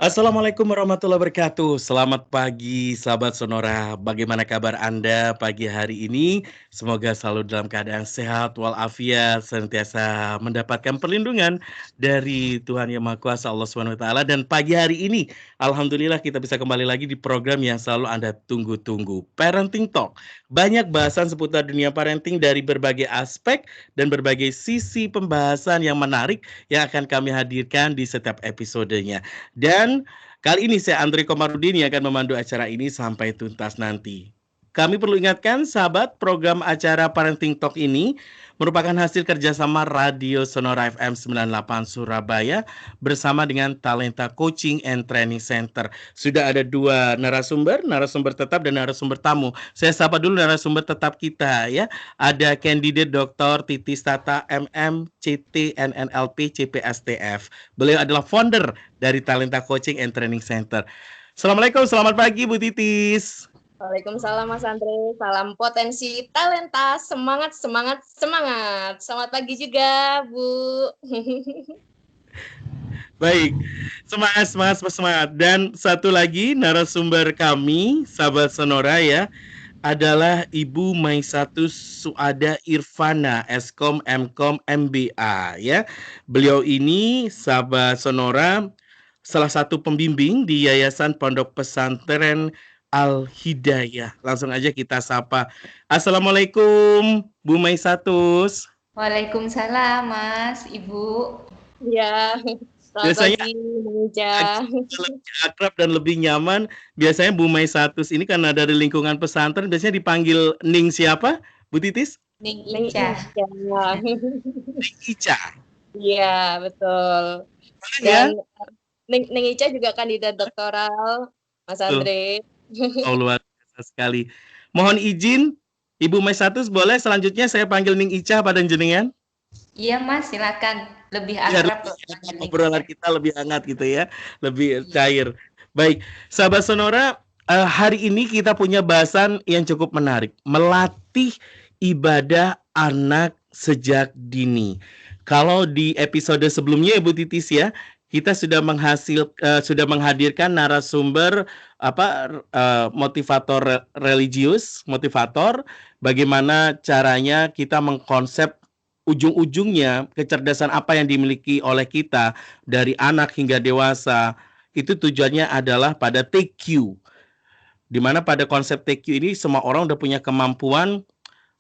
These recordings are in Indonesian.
Assalamualaikum warahmatullahi wabarakatuh. Selamat pagi sahabat Sonora. Bagaimana kabar Anda pagi hari ini? Semoga selalu dalam keadaan sehat walafiat, senantiasa mendapatkan perlindungan dari Tuhan Yang Maha Kuasa Allah Subhanahu wa taala. Dan pagi hari ini alhamdulillah kita bisa kembali lagi di program yang selalu Anda tunggu-tunggu, Parenting Talk. Banyak bahasan seputar dunia parenting dari berbagai aspek dan berbagai sisi pembahasan yang menarik yang akan kami hadirkan di setiap episodenya. Dan kali ini saya Andri Komarudin yang akan memandu acara ini sampai tuntas nanti. Kami perlu ingatkan sahabat, program acara Parenting Talk ini merupakan hasil kerjasama Radio Sonora FM 98 Surabaya bersama dengan Talenta Coaching and Training Center. Sudah ada dua narasumber tetap dan narasumber tamu. Saya sapa dulu narasumber tetap kita ya. Ada kandidat Dr. Titis Tata MM CT NNLP CPSTF. Beliau adalah founder dari Talenta Coaching and Training Center. Assalamualaikum, selamat pagi Bu Titis. Waalaikumsalam Mas Andre, salam potensi talenta, semangat, semangat, semangat. Selamat pagi juga Bu. Baik, semangat. Dan satu lagi narasumber kami, sahabat Sonora ya, adalah Ibu Maisatus Suada Irfana, Eskom, Mkom, MBA ya. Beliau ini sahabat Sonora salah satu pembimbing di Yayasan Pondok Pesantren Al-Hidayah. Langsung aja kita sapa. Assalamualaikum Bu Maisatus. Waalaikumsalam Mas, Ibu. Ya, Biasanya lebih akrab dan lebih nyaman. Biasanya Bu Maisatus ini karena dari lingkungan pesantren biasanya dipanggil Ning siapa, Bu Titis? Ning Ica. Ning Ica. Iya, betul. Dan Ning Ica juga kandidat doktoral, Mas Andre. Oh, luar biasa sekali. Mohon izin, Ibu Maisatus boleh selanjutnya saya panggil Ning Ica pada jenengan? Iya Mas, silakan. Lebih akrab. Obrolan kita lebih hangat gitu ya, lebih cair. Baik, sahabat Sonora, hari ini kita punya bahasan yang cukup menarik. Melatih ibadah anak sejak dini. Kalau di episode sebelumnya Ibu Titis ya, kita sudah menghadirkan narasumber motivator religius, motivator, bagaimana caranya kita mengkonsep ujung-ujungnya kecerdasan apa yang dimiliki oleh kita dari anak hingga dewasa itu tujuannya adalah pada TQ, di mana pada konsep TQ ini semua orang udah punya kemampuan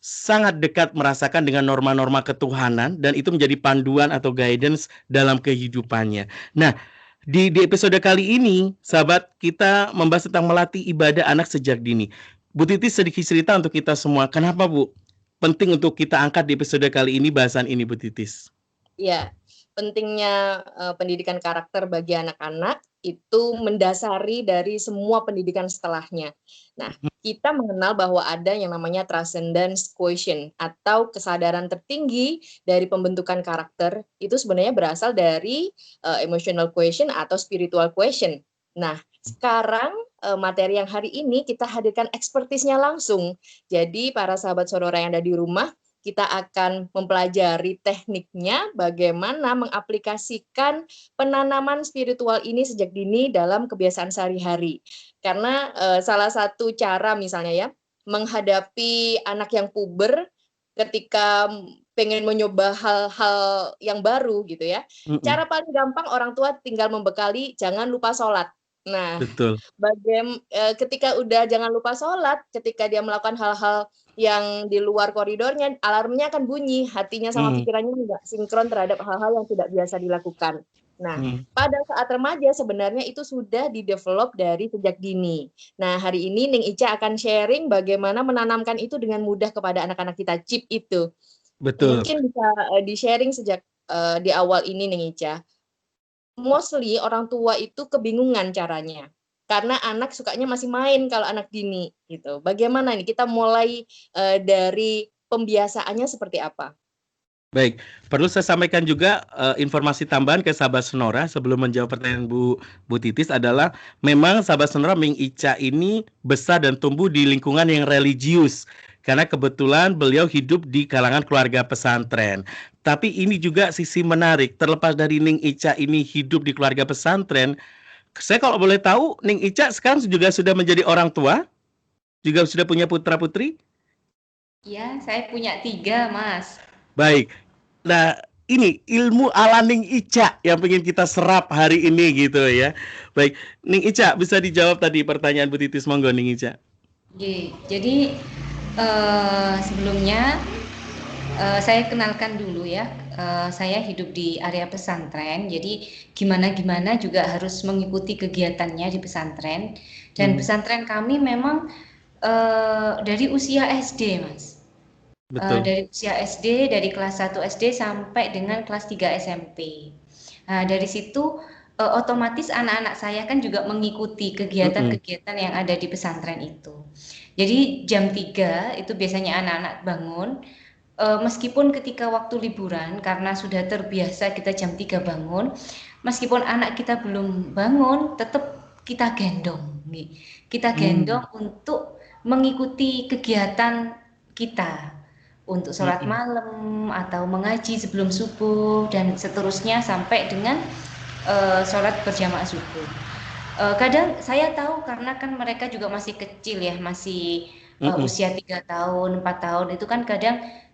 sangat dekat merasakan dengan norma-norma ketuhanan dan itu menjadi panduan atau guidance dalam kehidupannya. Nah, di episode kali ini, sahabat, kita membahas tentang melatih ibadah anak sejak dini. Bu Titis sedikit cerita untuk kita semua. Kenapa, Bu? Penting untuk kita angkat di episode kali ini bahasan ini, Bu Titis. Ya, pentingnya pendidikan karakter bagi anak-anak itu mendasari dari semua pendidikan setelahnya. Nah, kita mengenal bahwa ada yang namanya transcendence quotient atau kesadaran tertinggi dari pembentukan karakter itu sebenarnya berasal dari emotional quotient atau spiritual quotient. Nah, sekarang materi yang hari ini kita hadirkan ekspertisnya langsung. Jadi para sahabat Sonora yang ada di rumah, kita akan mempelajari tekniknya bagaimana mengaplikasikan penanaman spiritual ini sejak dini dalam kebiasaan sehari-hari. Karena salah satu cara misalnya ya, menghadapi anak yang puber ketika pengen mencoba hal-hal yang baru gitu ya. Cara paling gampang orang tua tinggal membekali jangan lupa sholat. Nah, betul. Ketika udah jangan lupa sholat, ketika dia melakukan hal-hal yang di luar koridornya, alarmnya akan bunyi, hatinya sama pikirannya nggak sinkron terhadap hal-hal yang tidak biasa dilakukan. Nah, pada saat remaja sebenarnya itu sudah didevelop dari sejak dini. Nah, hari ini Ning Ica akan sharing bagaimana menanamkan itu dengan mudah kepada anak-anak kita, chip itu. Betul. Mungkin bisa di-sharing sejak di awal ini Ning Ica. Mostly orang tua itu kebingungan caranya. Karena anak sukanya masih main kalau anak dini gitu. Bagaimana nih kita mulai dari pembiasaannya seperti apa? Baik, perlu saya sampaikan juga informasi tambahan ke sahabat Sonora sebelum menjawab pertanyaan Bu Titis adalah memang sahabat Sonora Ning Ica ini besar dan tumbuh di lingkungan yang religius karena kebetulan beliau hidup di kalangan keluarga pesantren. Tapi ini juga sisi menarik, terlepas dari Ning Ica ini hidup di keluarga pesantren, Saya kalau boleh tahu, Ning Ica sekarang juga sudah menjadi orang tua? Juga sudah punya putra-putri? Ya, saya punya 3, Mas. Baik. Nah, ini ilmu ala Ning Ica yang pengen kita serap hari ini gitu ya. Baik, Ning Ica bisa dijawab tadi pertanyaan Bu Titis, monggo Ning Ica. Oke, jadi sebelumnya saya kenalkan dulu ya. Saya hidup di area pesantren, jadi gimana-gimana juga harus mengikuti kegiatannya di pesantren. Dan pesantren kami memang dari usia SD, Mas. Betul. Dari usia SD, dari kelas 1 SD sampai dengan kelas 3 SMP. Nah, dari situ otomatis anak-anak saya kan juga mengikuti kegiatan-kegiatan yang ada di pesantren itu. Jadi jam 3 itu biasanya anak-anak bangun, meskipun ketika waktu liburan karena sudah terbiasa kita jam 3 bangun, meskipun anak kita belum bangun, tetap kita gendong. Kita gendong untuk mengikuti kegiatan kita. Untuk sholat malam atau mengaji sebelum subuh dan seterusnya sampai dengan sholat berjamaah subuh. Kadang saya tahu karena kan mereka juga masih kecil ya, masih usia 3 tahun, 4 tahun itu kan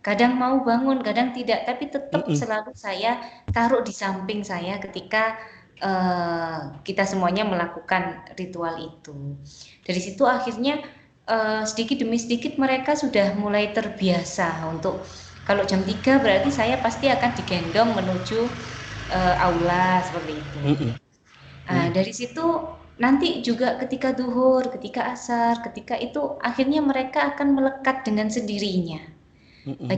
kadang mau bangun, kadang tidak, tapi tetap selalu saya taruh di samping saya ketika kita semuanya melakukan ritual itu. Dari situ akhirnya sedikit demi sedikit mereka sudah mulai terbiasa untuk kalau jam 3 berarti saya pasti akan digendong menuju aula seperti itu. Dari situ nanti juga ketika duhur, ketika asar, ketika itu akhirnya mereka akan melekat dengan sendirinya.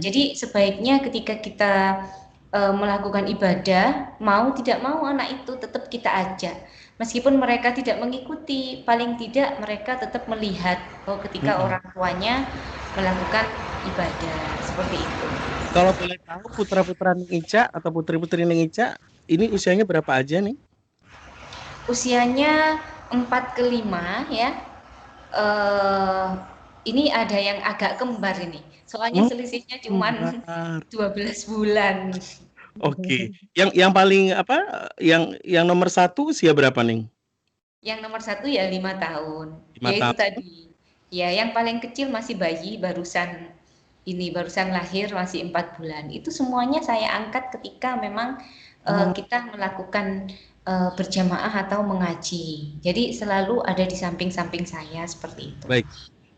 Jadi sebaiknya ketika kita melakukan ibadah, mau tidak mau anak itu tetap kita ajak. Meskipun mereka tidak mengikuti, paling tidak mereka tetap melihat bahwa ketika orang tuanya melakukan ibadah seperti itu. Kalau boleh tahu putra-putra Ning Ica atau putri-putri Ning Ica ini usianya berapa aja nih? Usianya 4 ke 5 ya. Ini ada yang agak kembar ini. Soalnya selisihnya cuma 12 bulan. Oke. Yang paling apa? Yang nomor 1 usia berapa nih? Yang nomor 1 ya 5 tahun. 5 Ya itu tahun. tadi. Ya, yang paling kecil masih bayi, barusan lahir masih 4 bulan. Itu semuanya saya angkat ketika memang kita melakukan berjamaah atau mengaji. Jadi selalu ada di samping-samping saya seperti itu. Baik.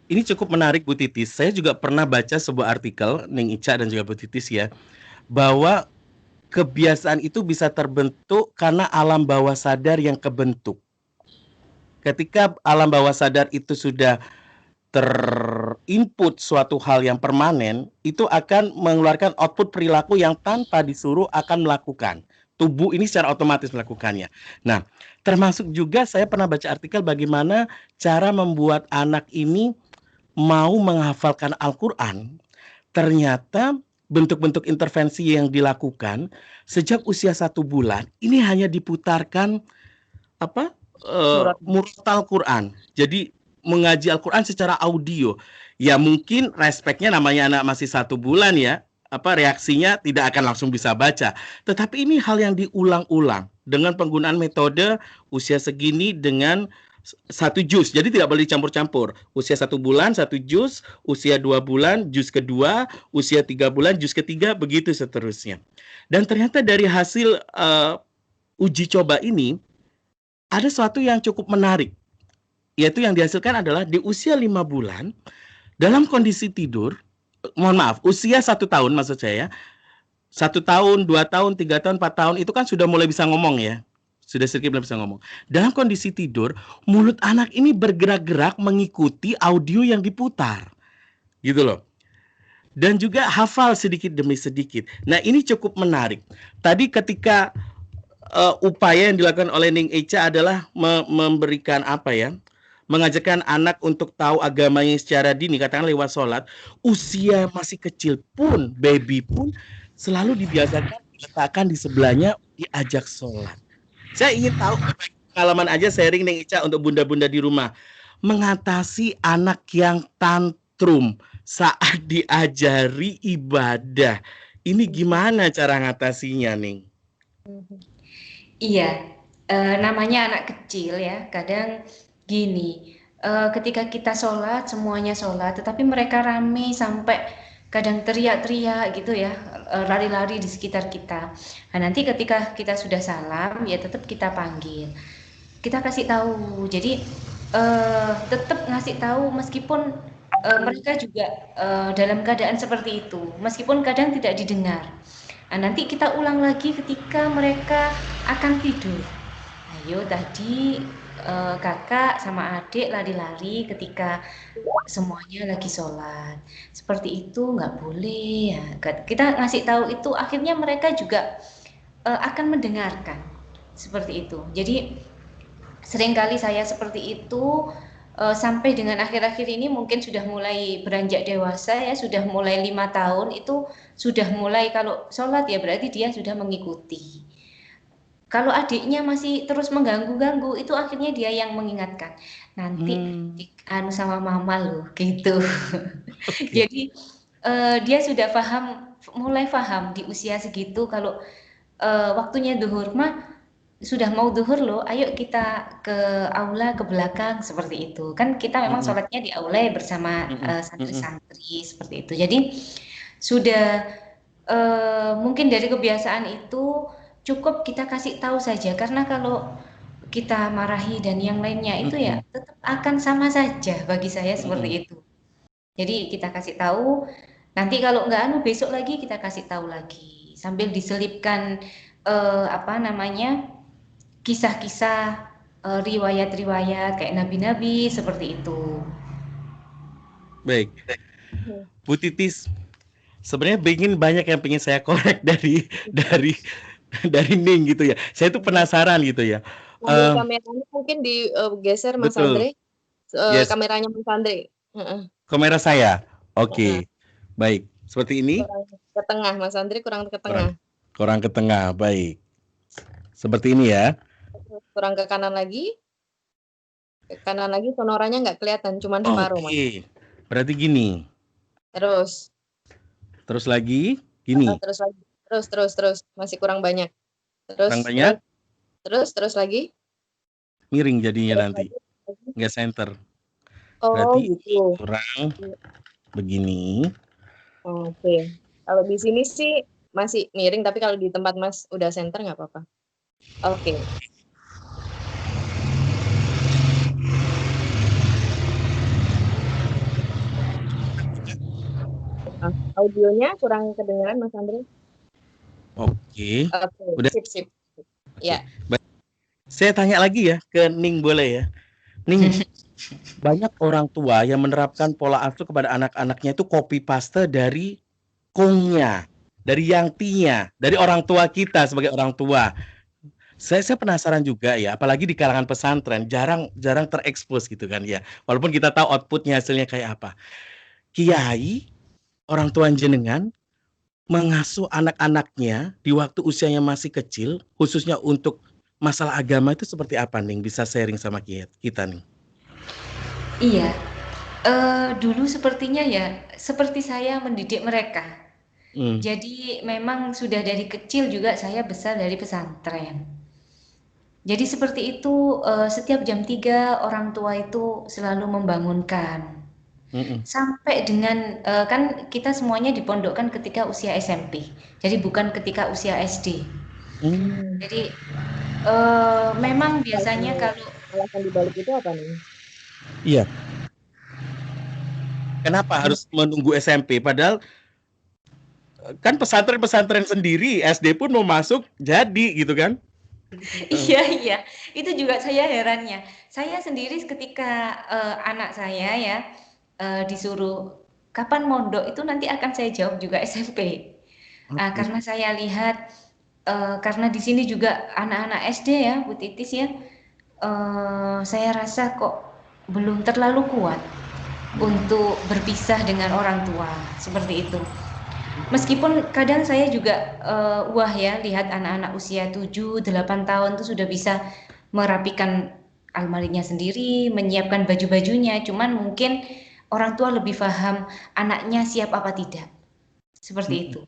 Ini cukup menarik Bu Titis. Saya juga pernah baca sebuah artikel Ning Ica dan juga Bu Titis ya, bahwa kebiasaan itu bisa terbentuk karena alam bawah sadar yang kebentuk. Ketika alam bawah sadar itu sudah terinput suatu hal yang permanen, itu akan mengeluarkan output perilaku yang tanpa disuruh akan melakukan. Tubuh ini secara otomatis melakukannya. Nah, termasuk juga saya pernah baca artikel bagaimana cara membuat anak ini mau menghafalkan Al-Quran. Ternyata bentuk-bentuk intervensi yang dilakukan sejak usia 1 bulan ini hanya diputarkan murotal Quran. Jadi mengaji Al-Quran secara audio. Ya mungkin respeknya namanya anak masih 1 bulan ya, reaksinya tidak akan langsung bisa baca. Tetapi ini hal yang diulang-ulang dengan penggunaan metode usia segini dengan 1 juz. Jadi tidak boleh dicampur-campur. Usia 1 bulan 1 juz, usia 2 bulan juz kedua, usia 3 bulan juz ketiga, begitu seterusnya. Dan ternyata dari hasil uji coba ini ada sesuatu yang cukup menarik. Yaitu yang dihasilkan adalah di usia 5 bulan dalam kondisi tidur, usia 1 tahun maksud saya, 1 tahun, 2 tahun, 3 tahun, 4 tahun itu kan sudah mulai bisa ngomong ya. Sudah sedikit bisa ngomong. Dalam kondisi tidur, mulut anak ini bergerak-gerak mengikuti audio yang diputar. Gitu loh. Dan juga hafal sedikit demi sedikit. Nah, ini cukup menarik. Tadi ketika upaya yang dilakukan oleh Ning Ica adalah memberikan mengajarkan anak untuk tahu agamanya secara dini, katakan lewat sholat, usia masih kecil pun, baby pun selalu dibiasakan diletakkan di sebelahnya, diajak sholat. Saya ingin tahu pengalaman aja sharing Ning Ica untuk bunda-bunda di rumah mengatasi anak yang tantrum saat diajari ibadah. Ini gimana cara ngatasinya, Ning? Iya, Namanya anak kecil ya, kadang gini, ketika kita sholat, semuanya sholat, tetapi mereka rame sampai kadang teriak-teriak gitu ya, lari-lari di sekitar kita. Nah, nanti ketika kita sudah salam, ya tetap kita panggil. Kita kasih tahu. Jadi, tetap ngasih tahu meskipun, mereka juga, dalam keadaan seperti itu, meskipun kadang tidak didengar. Nah, nanti kita ulang lagi ketika mereka akan tidur. Ayo tadi kakak sama adik lari-lari ketika semuanya lagi sholat. Seperti itu nggak boleh ya. Kita ngasih tahu itu akhirnya mereka juga akan mendengarkan. Seperti itu. Jadi seringkali saya seperti itu sampai dengan akhir-akhir ini mungkin sudah mulai beranjak dewasa ya, sudah mulai 5 tahun itu sudah mulai kalau sholat ya berarti dia sudah mengikuti. Kalau adiknya masih terus mengganggu-ganggu, itu akhirnya dia yang mengingatkan, "Nanti anu sama mama loh," gitu. Oke. Jadi, dia sudah mulai paham di usia segitu kalau, waktunya duhur, "Ma, sudah mau duhur loh, ayo kita ke aula, ke belakang," seperti itu. Kan kita memang Mhm sholatnya di aula ya bersama, mhm mhm. santri-santri, seperti itu. Jadi, sudah mungkin dari kebiasaan itu cukup kita kasih tahu saja, karena kalau kita marahi dan yang lainnya itu ya Mhm tetap akan sama saja bagi saya seperti mhm. itu. Jadi kita kasih tahu, nanti kalau nggak anu besok lagi kita kasih tahu lagi, sambil diselipkan, apa namanya, kisah-kisah, riwayat-riwayat kayak nabi-nabi seperti itu. Baik, Mhm. Bu Titis, sebenarnya banyak yang pengen saya korek dari dari Ning gitu ya. Saya tuh Mhm. penasaran gitu ya. Sambil Mmm, kameranya mungkin digeser Mas betul, Andre, yes, kameranya Mas Andre. Heeh kamera saya. heeh. Oke, baik. Seperti ini? Kurang ke tengah, Mas Andre kurang ke Kurang tengah. kurang ke tengah, baik. Seperti ini ya? Kurang ke kanan lagi sonoranya nggak kelihatan, cuman separuh, Mas. Oke, berarti gini, Terus, terus lagi, gini, terus lagi, terus, masih kurang banyak. kurang Terus banyak, terus terus lagi, miring jadinya terus nanti, lagi. nggak center. Oh, Berarti gitu. kurang begini. Oke. Kalau di sini sih masih miring, tapi kalau di tempat Mas udah center nggak apa-apa. Oke. Audionya kurang kedengeran, Mas Andre? Oke, Oke, udah, sip sip. oke. Ya. Baik, saya tanya lagi ya ke Ning boleh ya? Ning, banyak orang tua yang menerapkan pola asuh kepada anak-anaknya itu copy paste dari kongnya, dari yangtinya, dari orang tua kita sebagai orang tua. Saya penasaran juga ya, apalagi di kalangan pesantren jarang jarang terekspos gitu kan ya. Walaupun kita tahu outputnya hasilnya kayak apa. Kiai, orang tua jenengan mengasuh anak-anaknya di waktu usianya masih kecil, khususnya untuk masalah agama itu seperti apa nih? Bisa sharing sama kita nih? Iya, dulu sepertinya ya seperti saya mendidik mereka. Hmm. Jadi memang sudah dari kecil juga saya besar dari pesantren. Jadi seperti itu, setiap jam 3 orang tua itu selalu membangunkan. Mhm. Sampai dengan, kan kita semuanya dipondokkan ketika usia SMP, jadi bukan ketika usia SD. Mmm, Jadi, memang biasanya Alasan kalau alasan di balik itu apa nih? iya, kenapa harus menunggu SMP? Padahal, kan pesantren-pesantren sendiri, SD pun mau masuk jadi gitu kan? Heeh. iya iya, itu juga saya herannya. Saya sendiri ketika, anak saya ya, disuruh, "Kapan mondok?" Itu nanti akan saya jawab juga SMP. Oke. Karena saya lihat, karena di sini juga anak-anak SD ya, Bu Titis ya, saya rasa kok belum terlalu kuat untuk berpisah dengan orang tua, seperti itu. Meskipun kadang saya juga, wah ya lihat anak-anak usia 7, 8 tahun tuh sudah bisa merapikan almarinya sendiri, menyiapkan baju-bajunya, cuman mungkin orang tua lebih paham anaknya siap apa tidak, seperti Mhm. itu.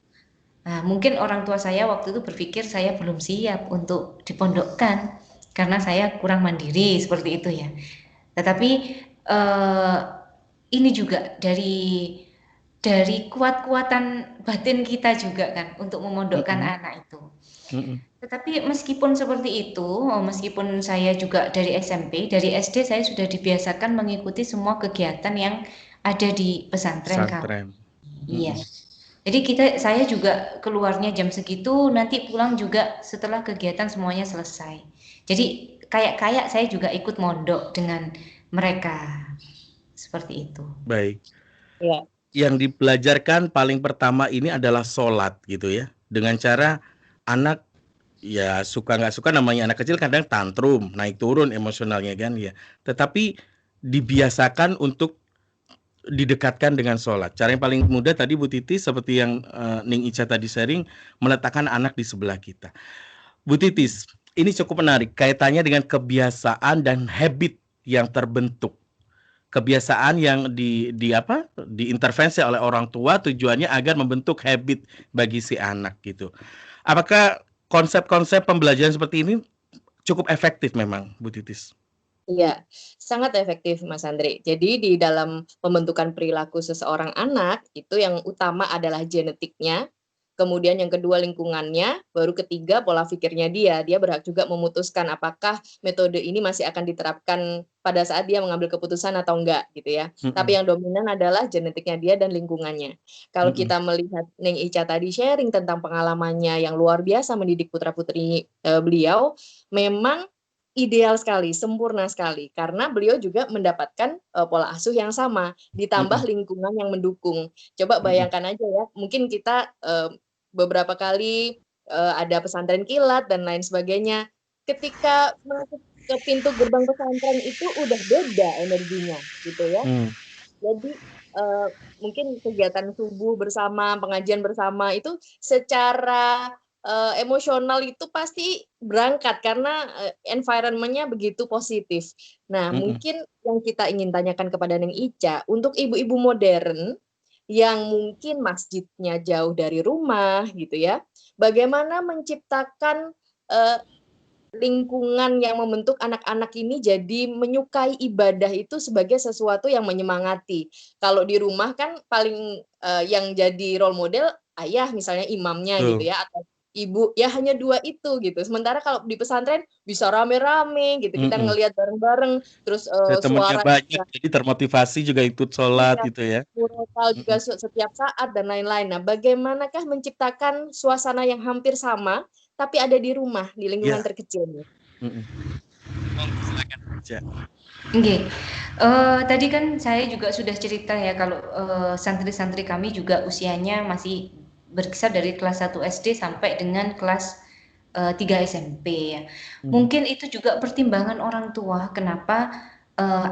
Nah, mungkin orang tua saya waktu itu berpikir saya belum siap untuk dipondokkan, karena saya kurang mandiri seperti itu ya. Tetapi ini juga dari kuat-kuatan batin kita juga kan untuk memondokkan anak itu. Tetapi meskipun seperti itu, meskipun saya juga dari SMP, dari SD saya sudah dibiasakan mengikuti semua kegiatan yang ada di pesantren kami. Iya. Jadi saya juga keluarnya jam segitu, nanti pulang juga setelah kegiatan semuanya selesai. Jadi kayak saya juga ikut mondok dengan mereka. Seperti itu. Baik. Ya. Yang dipelajarkan paling pertama ini adalah sholat gitu ya. Dengan cara anak ya suka nggak suka, namanya anak kecil kadang tantrum, naik turun emosionalnya kan ya. Tetapi dibiasakan untuk didekatkan dengan sholat. Cara yang paling mudah tadi Bu Titi seperti yang Ning Ica tadi sharing, meletakkan anak di sebelah kita. Bu Titis, ini cukup menarik kaitannya dengan kebiasaan dan habit yang terbentuk. Kebiasaan yang diintervensi oleh orang tua tujuannya agar membentuk habit bagi si anak gitu. Apakah konsep-konsep pembelajaran seperti ini cukup efektif memang, Bu Titis? Iya, sangat efektif Mas Andre. Jadi di dalam pembentukan perilaku seseorang anak, itu yang utama adalah genetiknya, kemudian yang kedua lingkungannya, baru ketiga pola pikirnya dia. Dia berhak juga memutuskan apakah metode ini masih akan diterapkan pada saat dia mengambil keputusan atau enggak gitu ya. Tapi yang dominan adalah genetiknya dia dan lingkungannya. Kalau kita melihat Neng Ica tadi sharing tentang pengalamannya yang luar biasa mendidik putra-putri beliau, memang ideal sekali, sempurna sekali, karena beliau juga mendapatkan pola asuh yang sama, ditambah lingkungan yang mendukung. Coba bayangkan aja ya, mungkin kita beberapa kali ada pesantren kilat dan lain sebagainya. Ketika masuk ke pintu gerbang pesantren itu udah beda energinya, gitu ya. Jadi mungkin kegiatan subuh bersama, pengajian bersama itu secara emosional itu pasti berangkat karena environment-nya begitu positif. Nah, mungkin yang kita ingin tanyakan kepada Neng Ica, untuk ibu-ibu modern yang mungkin masjidnya jauh dari rumah gitu ya, bagaimana menciptakan lingkungan yang membentuk anak-anak ini jadi menyukai ibadah itu sebagai sesuatu yang menyemangati. Kalau di rumah kan paling yang jadi role model ayah misalnya imamnya gitu ya, atau ibu, ya hanya dua itu gitu. Sementara kalau di pesantren bisa rame-rame gitu, kita ngelihat bareng-bareng, terus temennya suara banyak, jadi termotivasi juga ikut sholat gitu ya. murotal juga setiap saat dan lain-lain. Nah, bagaimanakah menciptakan suasana yang hampir sama tapi ada di rumah, di lingkungan terkecilnya? Silakan aja. Oke. Tadi kan saya juga sudah cerita ya kalau santri-santri kami juga usianya masih berkisar dari kelas 1 SD sampai dengan kelas 3 SMP ya. Mungkin itu juga pertimbangan orang tua kenapa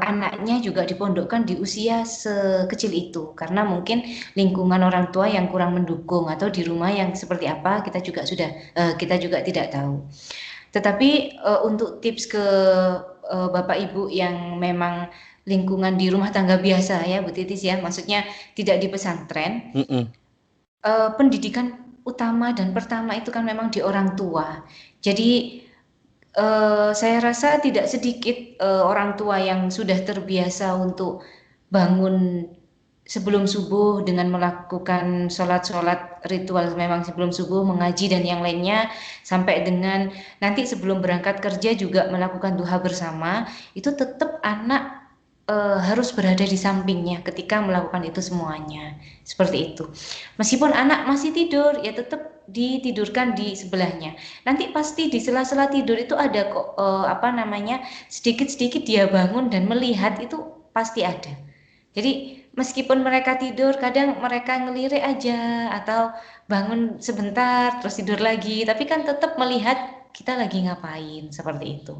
anaknya juga dipondokkan di usia sekecil itu, karena mungkin lingkungan orang tua yang kurang mendukung atau di rumah yang seperti apa kita juga tidak tahu. Tetapi untuk tips ke Bapak Ibu yang memang lingkungan di rumah tangga biasa ya Bu Titis ya, maksudnya tidak di pesantren, pendidikan utama dan pertama itu kan memang di orang tua. Jadi saya rasa tidak sedikit orang tua yang sudah terbiasa untuk bangun sebelum subuh dengan melakukan sholat-sholat ritual memang sebelum subuh, mengaji dan yang lainnya, sampai dengan nanti sebelum berangkat kerja juga melakukan duha bersama, itu tetap anak harus berada di sampingnya ketika melakukan itu semuanya, seperti itu. Meskipun anak masih tidur, ya tetap ditidurkan di sebelahnya. Nanti pasti di sela-sela tidur itu ada kok sedikit-sedikit dia bangun dan melihat, itu pasti ada. Jadi meskipun mereka tidur, kadang mereka ngelirik aja atau bangun sebentar terus tidur lagi, tapi kan tetap melihat kita lagi ngapain, seperti itu.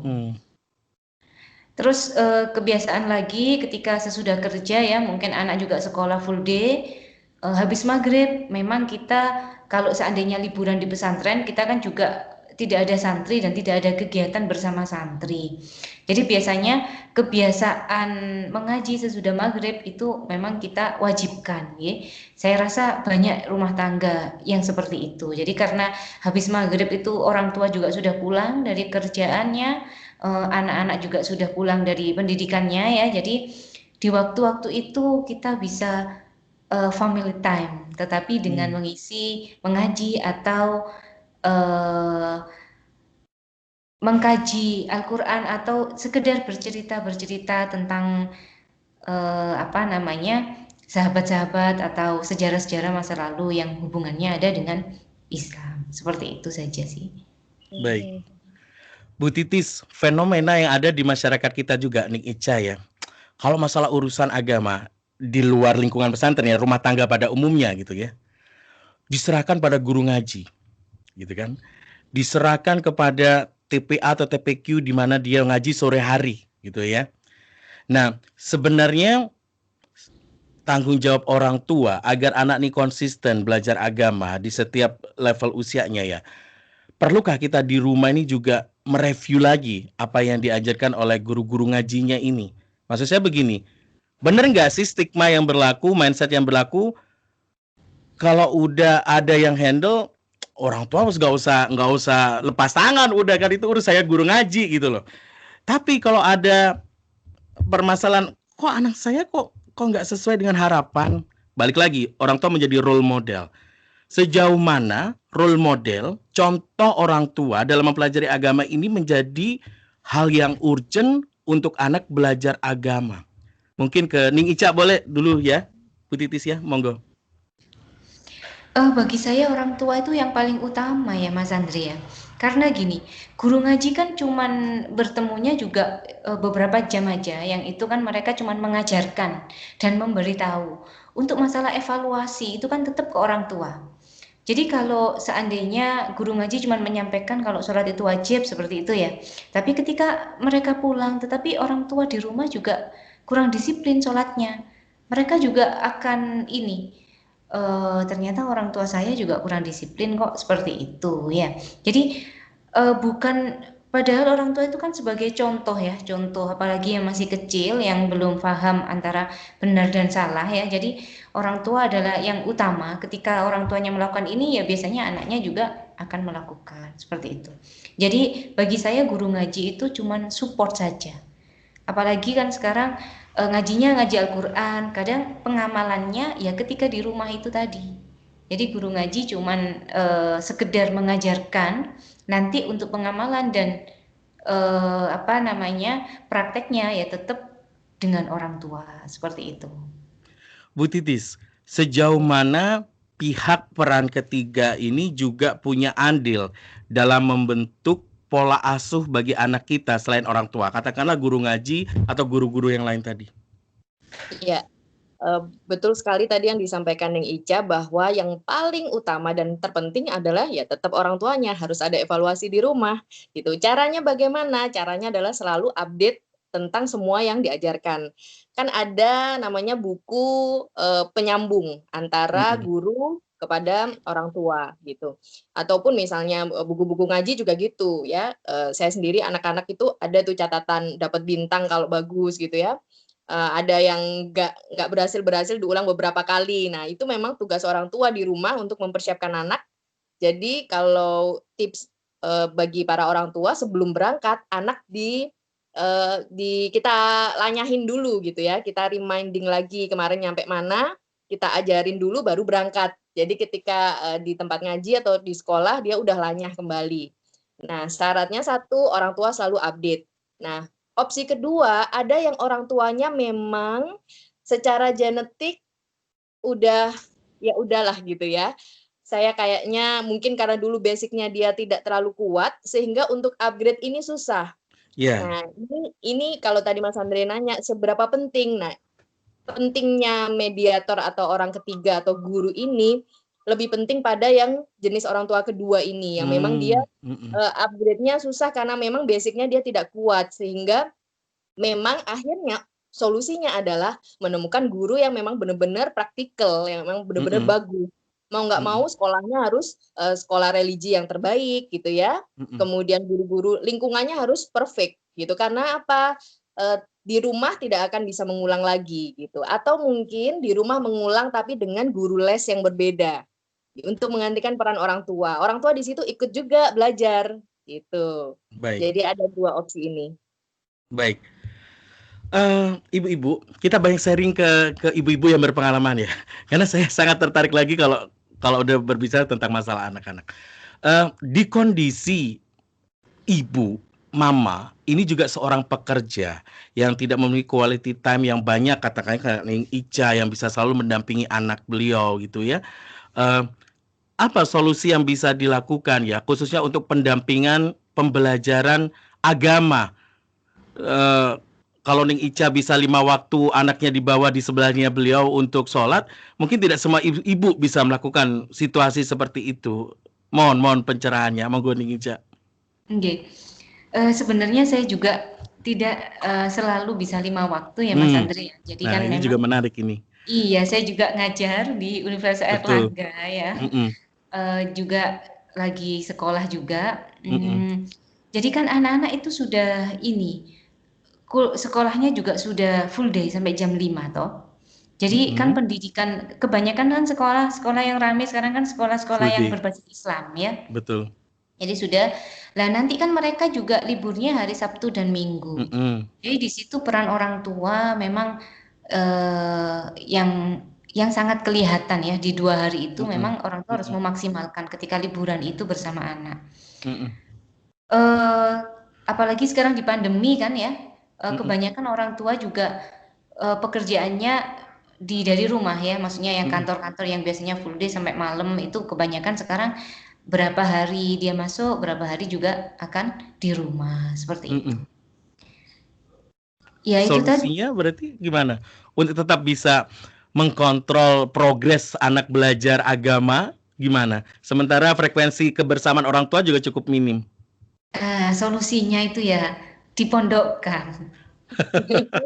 Terus kebiasaan lagi ketika sesudah kerja ya, mungkin anak juga sekolah full day, habis maghrib memang kita kalau seandainya liburan di pesantren, kita kan juga tidak ada santri dan tidak ada kegiatan bersama santri. Jadi biasanya kebiasaan mengaji sesudah maghrib itu memang kita wajibkan ya. Saya rasa banyak rumah tangga yang seperti itu. Jadi karena habis maghrib itu orang tua juga sudah pulang dari kerjaannya, anak-anak juga sudah pulang dari pendidikannya ya. Jadi di waktu-waktu itu kita bisa family time, tetapi dengan mengisi, mengaji atau mengkaji Al-Quran atau sekedar bercerita tentang sahabat-sahabat atau sejarah-sejarah masa lalu yang hubungannya ada dengan Islam. Seperti itu saja sih. Baik. Bu Titis, fenomena yang ada di masyarakat kita juga, Nik Ica ya. Kalau masalah urusan agama di luar lingkungan pesantren ya, rumah tangga pada umumnya gitu ya, diserahkan pada guru ngaji, gitu kan? Diserahkan kepada TPA atau TPQ di mana dia ngaji sore hari, gitu ya. Nah, sebenarnya tanggung jawab orang tua agar anak ini konsisten belajar agama di setiap level usianya ya. Perlukah kita di rumah ini juga mereview lagi apa yang diajarkan oleh guru-guru ngajinya ini? Maksud saya begini, bener nggak sih stigma yang berlaku, mindset yang berlaku, kalau udah ada yang handle, orang tua harus nggak usah lepas tangan, udah kan itu urus saya guru ngaji gitu loh. Tapi kalau ada permasalahan, kok anak saya kok nggak sesuai dengan harapan, balik lagi orang tua menjadi role model. Sejauh mana role model, contoh orang tua dalam mempelajari agama ini menjadi hal yang urgent untuk anak belajar agama? Mungkin ke Ning Ica boleh dulu ya, Bu Titis ya, monggo. Bagi saya orang tua itu yang paling utama ya Mas Andre ya. Karena gini, guru ngaji kan cuman bertemunya juga beberapa jam aja, yang itu kan mereka cuman mengajarkan dan memberitahu. Untuk masalah evaluasi itu kan tetap ke orang tua. Jadi kalau seandainya guru ngaji cuma menyampaikan kalau sholat itu wajib seperti itu ya. Tapi ketika mereka pulang, tetapi orang tua di rumah juga kurang disiplin sholatnya. Mereka juga akan ternyata orang tua saya juga kurang disiplin kok seperti itu ya. Jadi bukan, padahal orang tua itu kan sebagai contoh ya, contoh apalagi yang masih kecil yang belum paham antara benar dan salah ya. Jadi orang tua adalah yang utama. Ketika orang tuanya melakukan ini ya biasanya anaknya juga akan melakukan seperti itu. Jadi bagi saya guru ngaji itu cuman support saja. Apalagi kan sekarang ngajinya ngaji Al-Quran, kadang pengamalannya ya ketika di rumah itu tadi. Jadi guru ngaji cuman sekedar mengajarkan, nanti untuk pengamalan dan prakteknya ya tetap dengan orang tua seperti itu. Bu Titis, sejauh mana pihak peran ketiga ini juga punya andil dalam membentuk pola asuh bagi anak kita selain orang tua, katakanlah guru ngaji atau guru-guru yang lain tadi? Iya, betul sekali tadi yang disampaikan Neng Ica, bahwa yang paling utama dan terpenting adalah ya tetap orang tuanya, harus ada evaluasi di rumah gitu. Caranya bagaimana? Caranya adalah selalu update tentang semua yang diajarkan. Kan ada namanya buku penyambung antara guru kepada orang tua gitu. Ataupun misalnya buku-buku ngaji juga gitu ya. Saya sendiri anak-anak itu ada tuh catatan dapat bintang kalau bagus gitu ya. Ada yang nggak berhasil diulang beberapa kali. Nah, itu memang tugas orang tua di rumah untuk mempersiapkan anak. Jadi kalau tips bagi para orang tua sebelum berangkat, anak kita lanyahin dulu gitu ya. Kita reminding lagi kemarin nyampe mana, kita ajarin dulu baru berangkat. Jadi ketika di tempat ngaji atau di sekolah dia udah lanyah kembali. Nah, syaratnya satu, orang tua selalu update. Nah, opsi kedua, ada yang orang tuanya memang secara genetik udah ya udahlah gitu ya. Saya kayaknya mungkin karena dulu basicnya dia tidak terlalu kuat sehingga untuk upgrade ini susah. Yeah. Nah, ini kalau tadi Mas Andre nanya seberapa penting. Nah, pentingnya mediator atau orang ketiga atau guru ini lebih penting pada yang jenis orang tua kedua ini yang memang dia upgrade-nya susah karena memang basicnya dia tidak kuat, sehingga memang akhirnya solusinya adalah menemukan guru yang memang benar-benar praktikal, yang memang benar-benar bagus. Mau nggak mau sekolahnya harus sekolah religi yang terbaik gitu ya. Kemudian guru-guru lingkungannya harus perfect gitu. Karena apa? Di rumah tidak akan bisa mengulang lagi gitu. Atau mungkin di rumah mengulang tapi dengan guru les yang berbeda untuk menggantikan peran orang tua. Orang tua di situ ikut juga belajar gitu. Baik, Jadi ada 2 opsi ini. baik. Ibu-ibu, kita banyak sharing ke ibu-ibu yang berpengalaman ya. Karena saya sangat tertarik lagi kalau kalau udah berbicara tentang masalah anak-anak. Di kondisi ibu, mama, ini juga seorang pekerja yang tidak memiliki quality time yang banyak, katakanlah kayak Neng Ica yang bisa selalu mendampingi anak beliau gitu ya. Eee, apa solusi yang bisa dilakukan ya, khususnya untuk pendampingan pembelajaran agama? Eee, kalau Neng Ica bisa 5 waktu anaknya dibawa di sebelahnya beliau untuk sholat, mungkin tidak semua ibu bisa melakukan situasi seperti itu. Mohon pencerahannya, monggo Neng Ica. Nggih. Sebenarnya saya juga tidak, selalu bisa 5 waktu ya Mas Hmm, Andre ya. Jadi nah kan ini juga memang menarik ini. iya, saya juga ngajar di Universitas Betul, Airlangga ya, mhm, juga lagi sekolah juga, mhm, jadi kan anak-anak itu sudah ini, sekolahnya juga sudah full day sampai jam 5 toh. Jadi kan mhm, pendidikan kebanyakan kan sekolah-sekolah yang ramai sekarang kan sekolah-sekolah full yang day, berbasis Islam ya. betul, Jadi sudah lah nanti kan mereka juga liburnya hari Sabtu dan Minggu. mhm, Jadi di situ peran orang tua memang, yang sangat kelihatan ya di 2 hari itu mhm, memang orang tua harus mhm, memaksimalkan ketika liburan itu bersama anak. mhm, Eee, Apalagi sekarang di pandemi kan ya, mhm, kebanyakan orang tua juga, pekerjaannya dari rumah ya, maksudnya yang mhm, kantor-kantor yang biasanya full day sampai malam itu kebanyakan sekarang berapa hari dia masuk, berapa hari juga akan di rumah, seperti itu. mhm. Ya itu tadi. Solusinya berarti gimana? Untuk tetap bisa mengkontrol progres anak belajar agama, gimana? Sementara frekuensi kebersamaan orang tua juga cukup minim. Solusinya itu ya dipondokkan.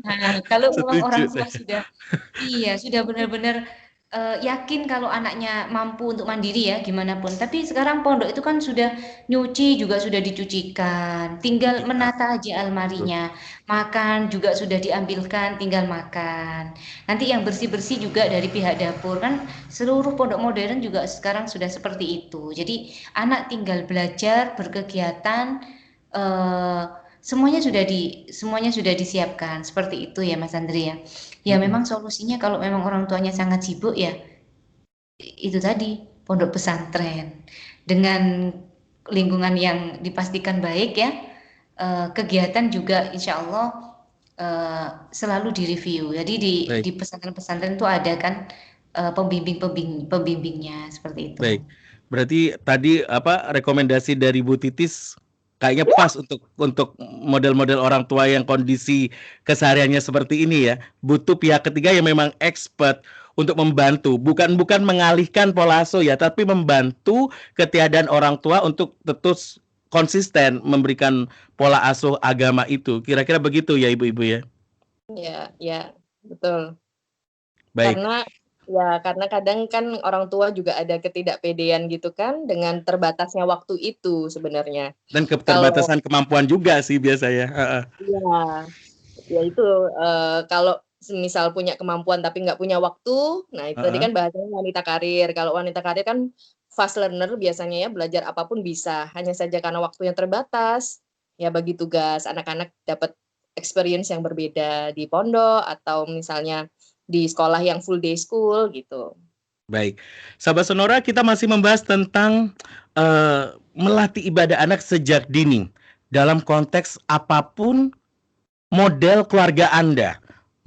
Nah, kalau memang Setuju orang tua saya. sudah iya, sudah benar-benar, yakin kalau anaknya mampu untuk mandiri ya, gimana pun. Tapi sekarang pondok itu kan sudah nyuci juga sudah dicucikan, tinggal Iya, menata aja betul. almarinya, makan juga sudah diambilkan, tinggal makan. Nanti yang bersih-bersih juga dari pihak dapur, kan seluruh pondok modern juga sekarang sudah seperti itu. Jadi anak tinggal belajar, berkegiatan, eee, semuanya sudah disiapkan, seperti itu ya Mas Andri ya. Ya Mhm, memang solusinya kalau memang orang tuanya sangat sibuk ya, itu tadi, pondok pesantren. Dengan lingkungan yang dipastikan baik ya, kegiatan juga insya Allah selalu direview. Jadi baik, di pesantren-pesantren itu ada kan, pembimbingnya, seperti itu. baik. Berarti tadi apa rekomendasi dari Bu Titis kayaknya pas untuk model-model orang tua yang kondisi kesehariannya seperti ini ya. Butuh pihak ketiga yang memang expert untuk membantu, bukan mengalihkan pola asuh ya, tapi membantu ketiadaan orang tua untuk terus konsisten memberikan pola asuh agama itu. Kira-kira begitu ya Ibu-ibu ya. Ya, ya, betul. Baik. Karena kadang kan orang tua juga ada ketidakpedean gitu kan dengan terbatasnya waktu itu sebenarnya. Dan Kalau keterbatasan kemampuan juga sih biasanya. Heeh. iya, ya itu, kalau semisal punya kemampuan tapi nggak punya waktu, nah itu tadi Heeh. kan bahasanya wanita karir. Kalau wanita karir kan fast learner biasanya ya, belajar apapun bisa, hanya saja karena waktu yang terbatas, ya bagi tugas anak-anak dapat experience yang berbeda di pondok atau misalnya di sekolah yang full day school gitu. Baik. Sahabat Sonora, kita masih membahas tentang melatih ibadah anak sejak dini dalam konteks apapun model keluarga Anda.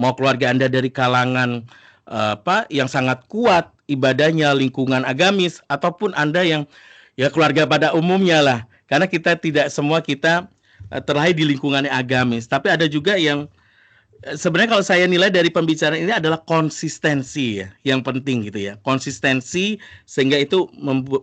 Mau keluarga Anda dari kalangan apa yang sangat kuat ibadahnya, lingkungan agamis ataupun Anda yang ya keluarga pada umumnya lah. Karena kita tidak semua kita terlahir di lingkungan agamis, tapi ada juga yang sebenarnya kalau saya nilai dari pembicaraan ini adalah konsistensi ya, yang penting gitu ya. Konsistensi sehingga itu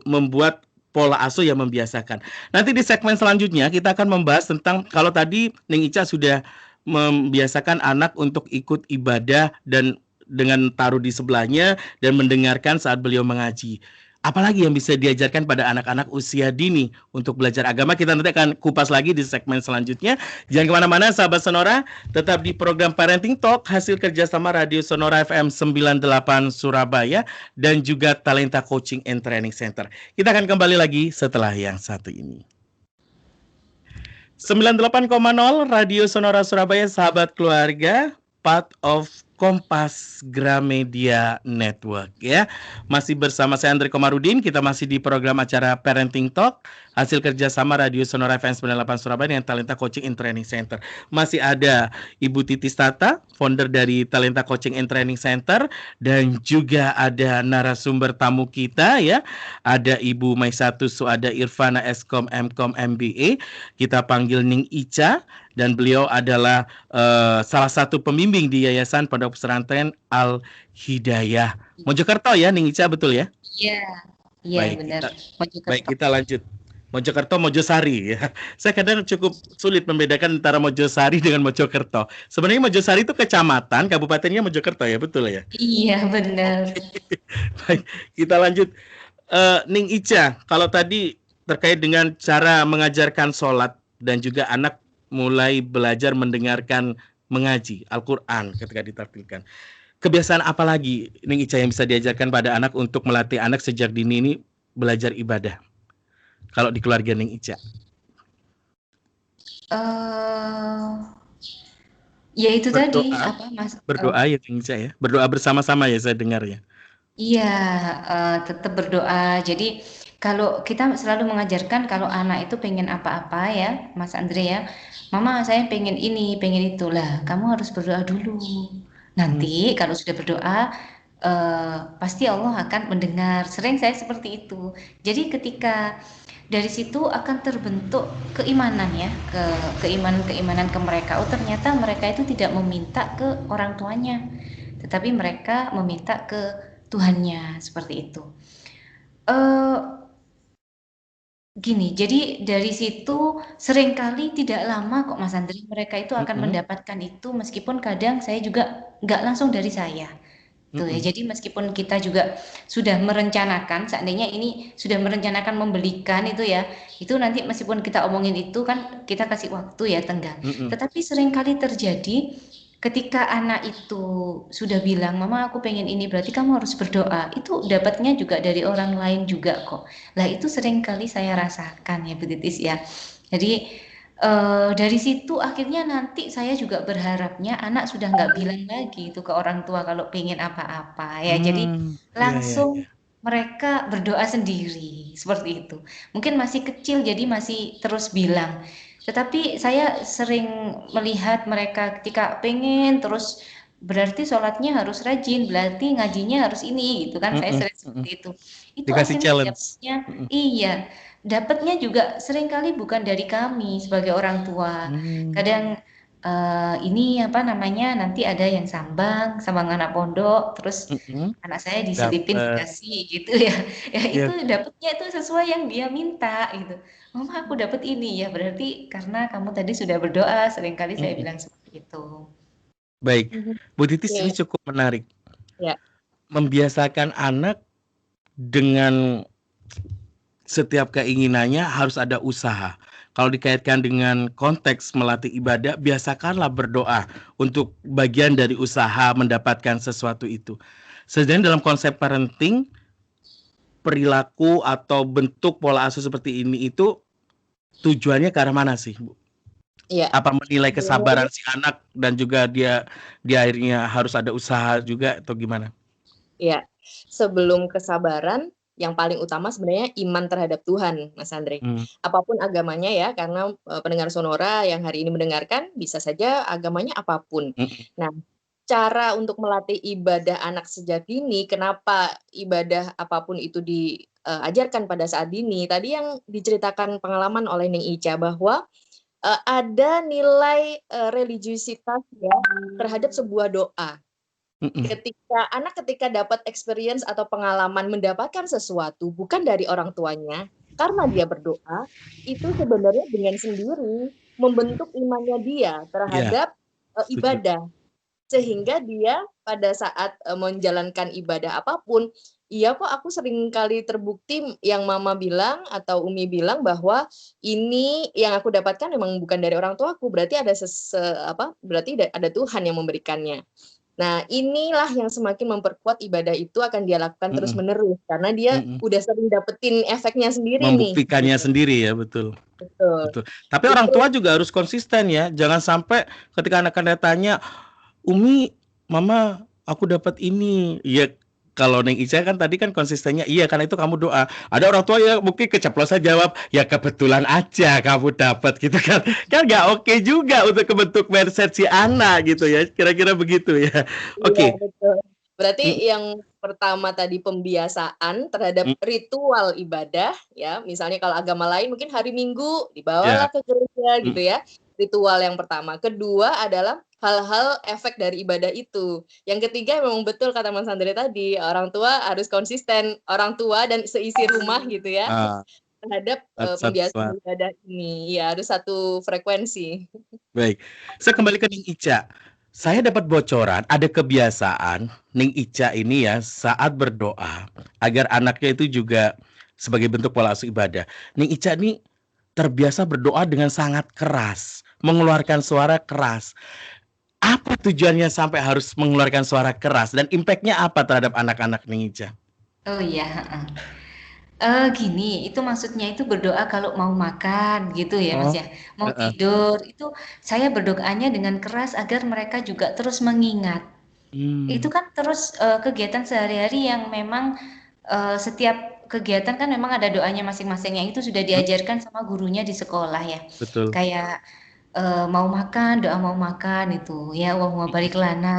membuat pola asuh yang membiasakan. Nanti di segmen selanjutnya kita akan membahas tentang kalau tadi Ning Ica sudah membiasakan anak untuk ikut ibadah dan dengan taruh di sebelahnya dan mendengarkan saat beliau mengaji. Apalagi yang bisa diajarkan pada anak-anak usia dini untuk belajar agama, kita nanti akan kupas lagi di segmen selanjutnya. Jangan kemana-mana sahabat Sonora, tetap di program Parenting Talk hasil kerjasama Radio Sonora FM 98 Surabaya dan juga Talenta Coaching and Training Center. Kita akan kembali lagi setelah yang satu ini. 98,0 Radio Sonora Surabaya, sahabat keluarga, part of Kompas Gramedia Network ya. Masih bersama saya Andre Komarudin, kita masih di program acara Parenting Talk, hasil kerjasama Radio Sonora FM 98 Surabaya dengan Talenta Coaching and Training Center. Masih ada Ibu Titis Tata, founder dari Talenta Coaching and Training Center, dan juga ada narasumber tamu kita ya. Ada Ibu Maisatu Suada Irfana Eskom Mkom MBA, kita panggil Ning Ica, dan beliau adalah salah satu pembimbing di Yayasan Pondok Pesantren Al Hidayah Mojokerto ya, Ning Ica, betul ya? Iya, benar. Baik, kita lanjut. Mojokerto, Mojosari ya. Saya kadang cukup sulit membedakan antara Mojosari dengan Mojokerto. Sebenarnya Mojosari itu kecamatan, kabupatennya Mojokerto ya, betul ya? Iya, benar. Baik, kita lanjut. Ning Ica, kalau tadi terkait dengan cara mengajarkan sholat dan juga anak mulai belajar mendengarkan mengaji Al-Quran ketika ditampilkan. Kebiasaan apa lagi, Ning Ica, yang bisa diajarkan pada anak untuk melatih anak sejak dini ini belajar ibadah? Kalau di keluarga Ning Ica. Ya itu berdoa, tadi apa Mas? Berdoa ya Ning Ica ya. Berdoa bersama-sama ya, saya dengar ya. Iya, tetap berdoa. Jadi kalau kita selalu mengajarkan kalau anak itu pengen apa-apa ya, Mas Andre ya, Mama saya pengen ini, pengen itulah. Kamu harus berdoa dulu. Nanti kalau sudah berdoa, pasti Allah akan mendengar. Sering saya seperti itu. Jadi ketika dari situ akan terbentuk keimanan ya, keimanan ke mereka. Oh ternyata mereka itu tidak meminta ke orang tuanya, tetapi mereka meminta ke Tuhannya, seperti itu. Gini, jadi dari situ seringkali tidak lama kok Mas Andri, mereka itu akan mendapatkan itu meskipun kadang saya juga nggak langsung dari saya. Tuh ya, jadi meskipun kita juga sudah merencanakan, seandainya ini sudah merencanakan membelikan itu ya, itu nanti meskipun kita omongin itu kan kita kasih waktu ya tenggang. Tetapi seringkali terjadi ketika anak itu sudah bilang, Mama aku pengen ini, berarti kamu harus berdoa. Itu dapatnya juga dari orang lain juga kok. Lah itu seringkali saya rasakan ya Bu Titis ya. Jadi dari situ akhirnya nanti saya juga berharapnya anak sudah nggak bilang lagi itu ke orang tua kalau pengen apa-apa ya. Jadi langsung mereka berdoa sendiri seperti itu. Mungkin masih kecil jadi masih terus bilang. Tetapi saya sering melihat mereka ketika pengen terus berarti sholatnya harus rajin, berarti ngajinya harus ini gitu kan. Saya sering seperti itu. Itu dikasih challenge. Dapatnya, iya, dapatnya juga seringkali bukan dari kami sebagai orang tua. Kadang ini apa namanya, nanti ada yang sambang anak pondok, terus anak saya diselipin dikasih gitu ya. Ya itu dapatnya itu sesuai yang dia minta gitu. Mama aku dapat ini ya, berarti karena kamu tadi sudah berdoa, seringkali saya bilang seperti itu. Baik, Bu Titis, ini cukup menarik. Ya. Membiasakan anak dengan setiap keinginannya harus ada usaha. Kalau dikaitkan dengan konteks melatih ibadah, biasakanlah berdoa untuk bagian dari usaha mendapatkan sesuatu itu. Sedangkan dalam konsep parenting, perilaku atau bentuk pola asuh seperti ini itu tujuannya ke arah mana sih, Bu? Iya. Apa menilai kesabaran si anak dan juga dia akhirnya harus ada usaha juga atau gimana? Iya, sebelum kesabaran yang paling utama sebenarnya iman terhadap Tuhan, Mas Andre. Apapun agamanya ya, karena pendengar Sonora yang hari ini mendengarkan bisa saja agamanya apapun. Nah, cara untuk melatih ibadah anak sejak dini, kenapa ibadah apapun itu diajarkan pada saat dini? Tadi yang diceritakan pengalaman oleh Ning Ica bahwa ada nilai religiusitas ya terhadap sebuah doa. Ketika dapat experience atau pengalaman mendapatkan sesuatu bukan dari orang tuanya, karena dia berdoa, itu sebenarnya dengan sendiri membentuk imannya dia terhadap ibadah. Sehingga dia pada saat menjalankan ibadah apapun, iya kok aku sering kali terbukti yang Mama bilang atau Umi bilang bahwa ini yang aku dapatkan memang bukan dari orang tuaku, berarti ada berarti ada Tuhan yang memberikannya. Nah, inilah yang semakin memperkuat ibadah itu akan dia lakukan Mhm, terus-menerus, karena dia mhm. udah sering dapetin efeknya sendiri nih, Membuktikannya gitu. sendiri ya, betul. Betul. Betul. Tapi orang Justru tua juga harus konsisten ya. Jangan sampai ketika anak-anak tanya, "Umi, Mama, aku dapat ini." Ya kalau Neng Ica kan tadi kan konsistennya, iya karena itu kamu doa. Ada orang tua yang mungkin keceplosan jawab, "Ya kebetulan aja kamu dapat," gitu kan. Kan nggak oke juga untuk kebentuk mindset si anak gitu ya. Kira-kira begitu ya. iya, Oke. betul. Berarti Mm, yang pertama tadi pembiasaan terhadap mm, ritual ibadah, ya, misalnya kalau agama lain mungkin hari Minggu ya. dibawalah ke gereja gitu Mm, ya, ritual yang pertama. Kedua adalah hal-hal efek dari ibadah itu. Yang ketiga memang betul kata Mas Andre tadi, orang tua harus konsisten, orang tua dan seisi rumah gitu ya, ah, terhadap, satu, pembiasaan ibadah ini. Ya harus satu frekuensi. baik, saya kembali ke Ning Ica. Saya dapat bocoran ada kebiasaan Ning Ica ini ya saat berdoa agar anaknya itu juga sebagai bentuk pola asuh ibadah. Ning Ica ini terbiasa berdoa dengan sangat keras, mengeluarkan suara keras. Apa tujuannya sampai harus mengeluarkan suara keras dan impactnya apa terhadap anak-anak Ning Ica? Oh iya, heeh. Gini, itu maksudnya itu berdoa kalau mau makan gitu ya, Mas, Oh, ya? Mau heeh. tidur, itu saya berdoanya dengan keras agar mereka juga terus mengingat. Itu Hmm, kan terus, kegiatan sehari-hari yang memang, setiap kegiatan kan memang ada doanya masing-masing yang itu sudah hmm, diajarkan sama gurunya di sekolah ya. betul. Kayak, mau makan, doa mau makan itu, ya Allahumma Hmm, barik lana.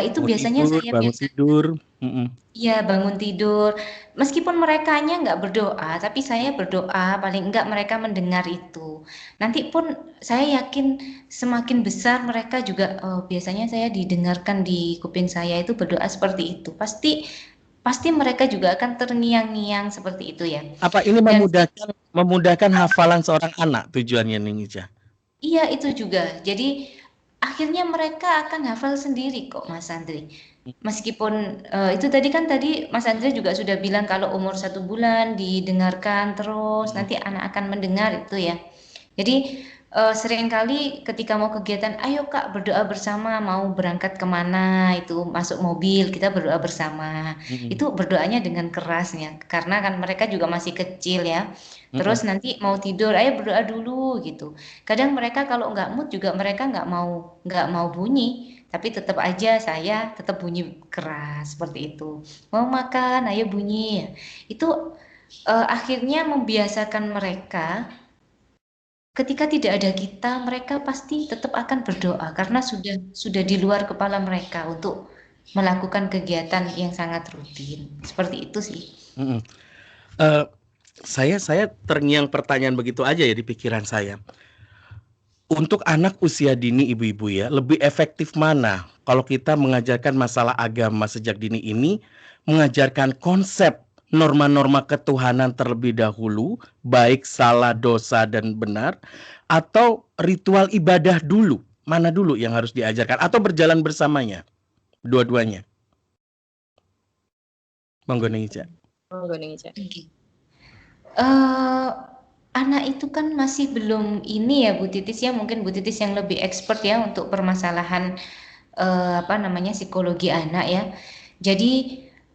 Itu mau biasanya tidur, saya bangun biasa tidur. Hmm, iya, bangun tidur. Meskipun merekanya nggak berdoa, tapi saya berdoa, paling enggak mereka mendengar itu. Nanti pun saya yakin semakin besar mereka juga, oh biasanya saya didengarkan di kuping saya itu berdoa seperti itu. Pasti pasti mereka juga akan terngiang-ngiang seperti itu ya. Apa ini Dan memudahkan hafalan seorang anak tujuannya Ning Ica? iya itu juga. Jadi akhirnya mereka akan hafal sendiri kok Mas Andri. Meskipun itu tadi kan tadi Mas Andre juga sudah bilang kalau umur 1 bulan didengarkan terus Mhm, nanti anak akan mendengar itu ya. Jadi seringkali ketika mau kegiatan, ayo Kak berdoa bersama, mau berangkat kemana itu masuk mobil kita berdoa bersama. mhm, Itu berdoanya dengan kerasnya karena kan mereka juga masih kecil ya. mhm. Terus nanti mau tidur, ayo berdoa dulu gitu. Kadang mereka kalau nggak mood juga mereka nggak mau bunyi, tapi tetap aja saya tetap bunyi keras seperti itu. Mau makan, ayo bunyi. Itu akhirnya membiasakan mereka ketika tidak ada kita, mereka pasti tetap akan berdoa karena sudah di luar kepala mereka untuk melakukan kegiatan yang sangat rutin. Seperti itu sih. Mhm. Eee, saya terngiang pertanyaan begitu aja ya di pikiran saya. Untuk anak usia dini ibu-ibu ya, lebih efektif mana kalau kita mengajarkan masalah agama sejak dini ini, mengajarkan konsep norma-norma ketuhanan terlebih dahulu, baik salah, dosa, dan benar, atau ritual ibadah dulu? Mana dulu yang harus diajarkan atau berjalan bersamanya? Dua-duanya. Monggo nih, Ica. Oh, Indonesia. Oke. Eh, anak itu kan masih belum ini ya Bu Titis ya, mungkin Bu Titis yang lebih expert ya untuk permasalahan apa namanya psikologi anak ya. Jadi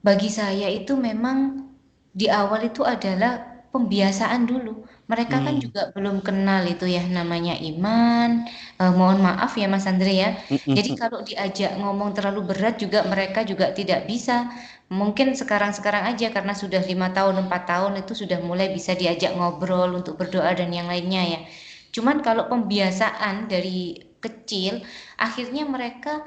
bagi saya itu memang di awal itu adalah pembiasaan dulu. Mereka kan Hmm, juga belum kenal itu ya namanya iman. Mohon maaf ya Mas Andre ya. mhm, Jadi kalau diajak ngomong terlalu berat juga mereka juga tidak bisa. Mungkin sekarang-sekarang aja karena sudah 5 tahun, 4 tahun itu sudah mulai bisa diajak ngobrol untuk berdoa dan yang lainnya ya. Cuman kalau pembiasaan dari kecil, akhirnya mereka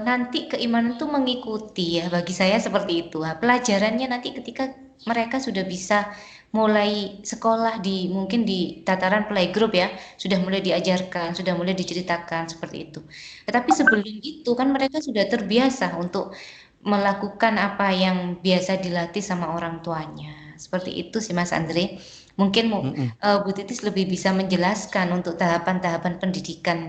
nanti keimanan itu mengikuti ya, bagi saya seperti itu. Nah, pelajarannya nanti ketika mereka sudah bisa mulai sekolah di mungkin di tataran playgroup ya, sudah mulai diajarkan, sudah mulai diceritakan seperti itu. Tetapi sebelum itu kan mereka sudah terbiasa untuk melakukan apa yang biasa dilatih sama orang tuanya. Seperti itu sih Mas Andre. Mungkin mhm. Bu Titis lebih bisa menjelaskan untuk tahapan-tahapan pendidikan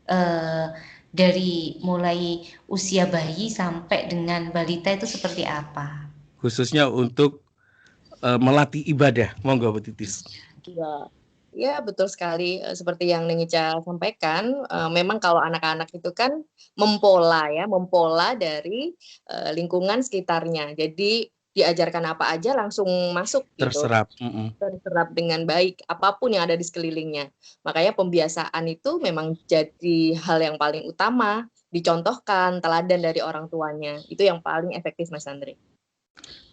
eh, dari mulai usia bayi sampai dengan balita itu seperti apa? Khususnya untuk, melatih ibadah. Monggo Bu Titis. Iya. Ya, betul sekali, seperti yang Neng Ica sampaikan, memang kalau anak-anak itu kan mempola dari, lingkungan sekitarnya. Jadi diajarkan apa aja langsung masuk gitu, Terserap. terserap dengan baik, apapun yang ada di sekelilingnya. Makanya pembiasaan itu memang jadi hal yang paling utama, dicontohkan, teladan dari orang tuanya, itu yang paling efektif, Mas Andre.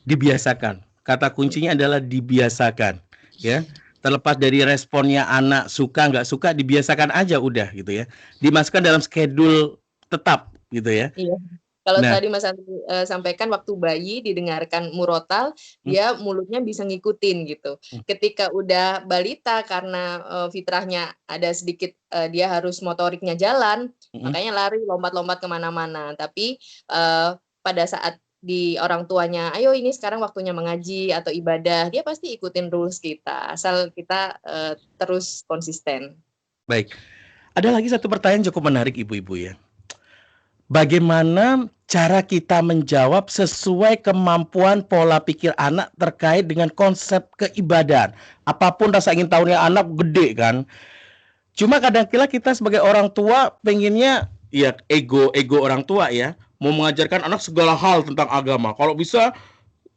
Dibiasakan. Kata kuncinya adalah dibiasakan, ya. Terlepas dari responnya anak suka nggak suka, dibiasakan aja udah gitu ya. Dimasukkan dalam schedule tetap gitu ya. Iya. Kalau Nah, tadi Mas Andri, sampaikan waktu bayi didengarkan murotal, mm, dia mulutnya bisa ngikutin gitu. mm, Ketika udah balita karena, fitrahnya ada sedikit, dia harus motoriknya jalan, mm, makanya lari lompat-lompat kemana mana. Tapi, pada saat di orang tuanya, "Ayo ini sekarang waktunya mengaji atau ibadah," dia pasti ikutin rules kita, asal kita, terus konsisten. baik. Ada lagi satu pertanyaan cukup menarik ibu-ibu ya. Bagaimana cara kita menjawab sesuai kemampuan pola pikir anak terkait dengan konsep keibadahan? Apapun rasa ingin tahunya anak gede kan. Cuma kadang-kala kita sebagai orang tua pengennya ya ego orang tua ya, mau mengajarkan anak segala hal tentang agama. Kalau bisa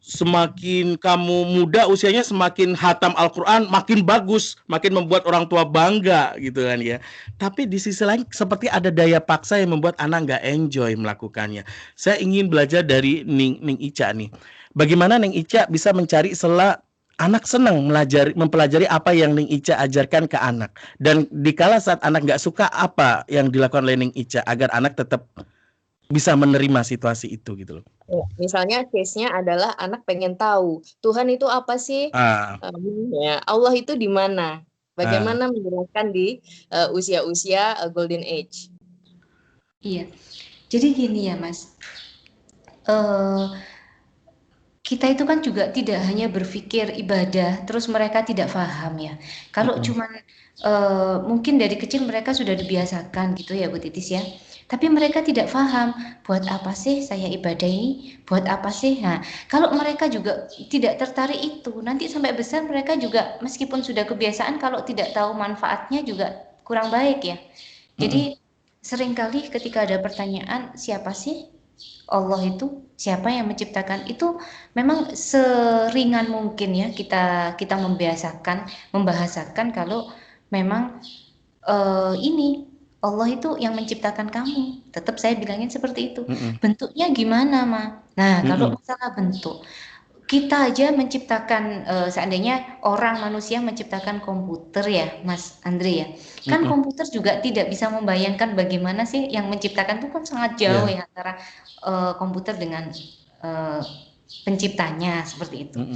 semakin kamu muda usianya semakin hatam Al-Quran makin bagus, makin membuat orang tua bangga gitu kan ya. Tapi di sisi lain seperti ada daya paksa yang membuat anak nggak enjoy melakukannya. Saya ingin belajar dari Ning Ica nih. Bagaimana Ning Ica bisa mencari sela anak senang mempelajari apa yang Ning Ica ajarkan ke anak. Dan dikala saat anak nggak suka, apa yang dilakukan oleh Ning Ica agar anak tetap bisa menerima situasi itu gitu loh. Ya, misalnya case-nya adalah anak pengen tahu, Tuhan itu apa sih? Ah, Ya, Allah itu di mana? ah. Bagaimana menjelaskan di usia-usia golden age? Iya. Jadi gini ya, Mas. Kita itu kan juga tidak hanya berpikir ibadah, terus mereka tidak paham ya. Kalau cuman mungkin dari kecil mereka sudah dibiasakan gitu ya Bu Titis ya. Tapi mereka tidak paham, buat apa sih saya ibadah ini? Buat apa sih? Nah, kalau mereka juga tidak tertarik itu, nanti sampai besar mereka juga meskipun sudah kebiasaan kalau tidak tahu manfaatnya juga kurang baik ya. Jadi seringkali ketika ada pertanyaan siapa sih Allah itu, siapa yang menciptakan itu, memang seringan mungkin ya kita membahasakan kalau memang ini Allah itu yang menciptakan kamu. Tetap saya bilangin seperti itu. Bentuknya gimana, Ma? Nah, kalau masalah bentuk, kita aja menciptakan seandainya orang manusia menciptakan komputer ya, Mas Andre ya. Kan komputer juga tidak bisa membayangkan bagaimana sih yang menciptakan itu kan sangat jauh ya antara komputer dengan penciptanya seperti itu.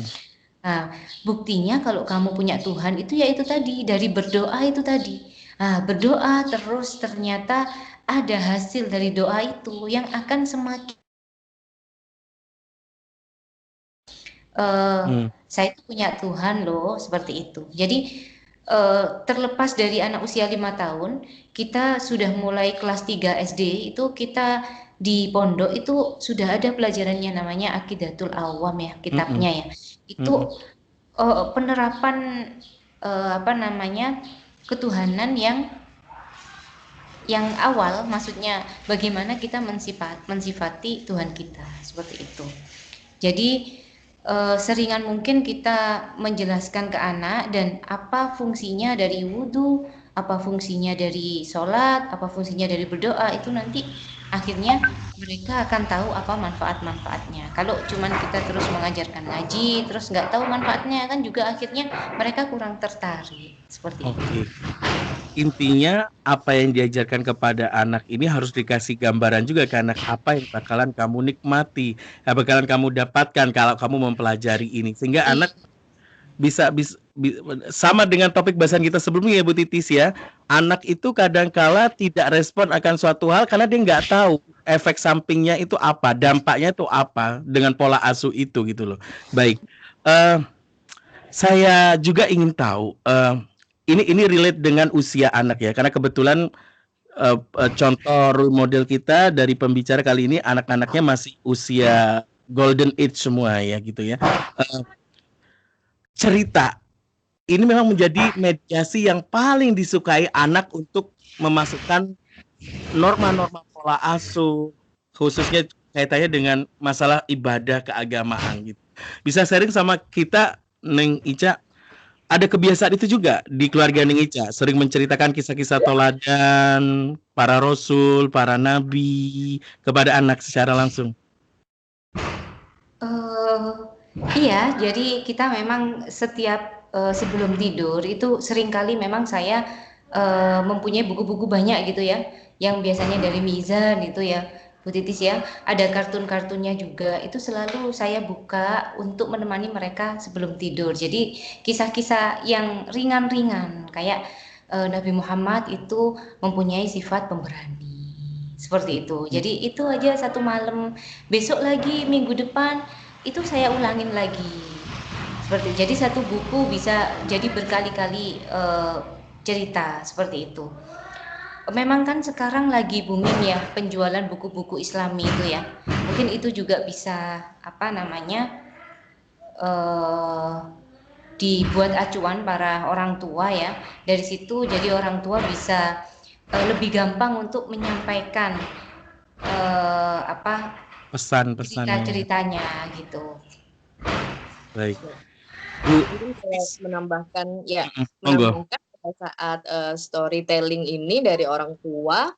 Nah, buktinya kalau kamu punya Tuhan itu ya itu tadi dari berdoa itu tadi. Nah, berdoa terus ternyata ada hasil dari doa itu yang akan semakin saya itu punya Tuhan loh seperti itu. Jadi terlepas dari anak usia 5 tahun, kita sudah mulai kelas 3 SD itu kita di pondok itu sudah ada pelajarannya namanya Aqidatul Awam ya kitabnya ya. Itu penerapan apa namanya ketuhanan yang awal, maksudnya bagaimana kita mensifati Tuhan kita seperti itu. Jadi seringan mungkin kita menjelaskan ke anak dan apa fungsinya dari wudhu, apa fungsinya dari sholat, apa fungsinya dari berdoa, itu nanti akhirnya mereka akan tahu apa manfaat-manfaatnya. Kalau cuman kita terus mengajarkan ngaji, terus nggak tahu manfaatnya kan juga akhirnya mereka kurang tertarik seperti itu. Intinya apa yang diajarkan kepada anak ini harus dikasih gambaran juga ke anak apa yang bakalan kamu nikmati, yang bakalan kamu dapatkan kalau kamu mempelajari ini, sehingga anak bisa sama dengan topik bahasan kita sebelumnya ya Bu Titis ya. Anak itu kadangkala tidak respon akan suatu hal karena dia nggak tahu efek sampingnya itu apa, dampaknya itu apa dengan pola asuh itu gitu loh. Baik, saya juga ingin tahu ini relate dengan usia anak ya, karena kebetulan contoh role model kita dari pembicara kali ini anak-anaknya masih usia golden age semua ya gitu ya. Cerita ini memang menjadi mediasi yang paling disukai anak untuk memasukkan norma-norma pola asuh, khususnya kaitannya dengan masalah ibadah keagamaan gitu. Bisa sharing sama kita, Neng Ica, ada kebiasaan itu juga di keluarga Neng Ica, sering menceritakan kisah-kisah teladan para rasul, para nabi kepada anak secara langsung. Iya, jadi kita memang setiap sebelum tidur itu seringkali memang saya mempunyai buku-buku banyak gitu ya, yang biasanya dari Mizan itu ya, Bu Titis ya, ada kartun-kartunnya juga, itu selalu saya buka untuk menemani mereka sebelum tidur. Jadi kisah-kisah yang ringan-ringan, kayak Nabi Muhammad itu mempunyai sifat pemberani, seperti itu. Jadi itu aja satu malam, besok lagi minggu depan itu saya ulangin lagi. Seperti jadi satu buku bisa jadi berkali-kali cerita seperti itu. Memang kan sekarang lagi booming ya penjualan buku-buku Islami itu ya. Mungkin itu juga bisa apa namanya dibuat acuan para orang tua ya. Dari situ jadi orang tua bisa lebih gampang untuk menyampaikan apa Pesan-pesannya. cerita-ceritanya gitu. Baik. Mungkin saya menambahkan menambahkan pada saat storytelling ini dari orang tua,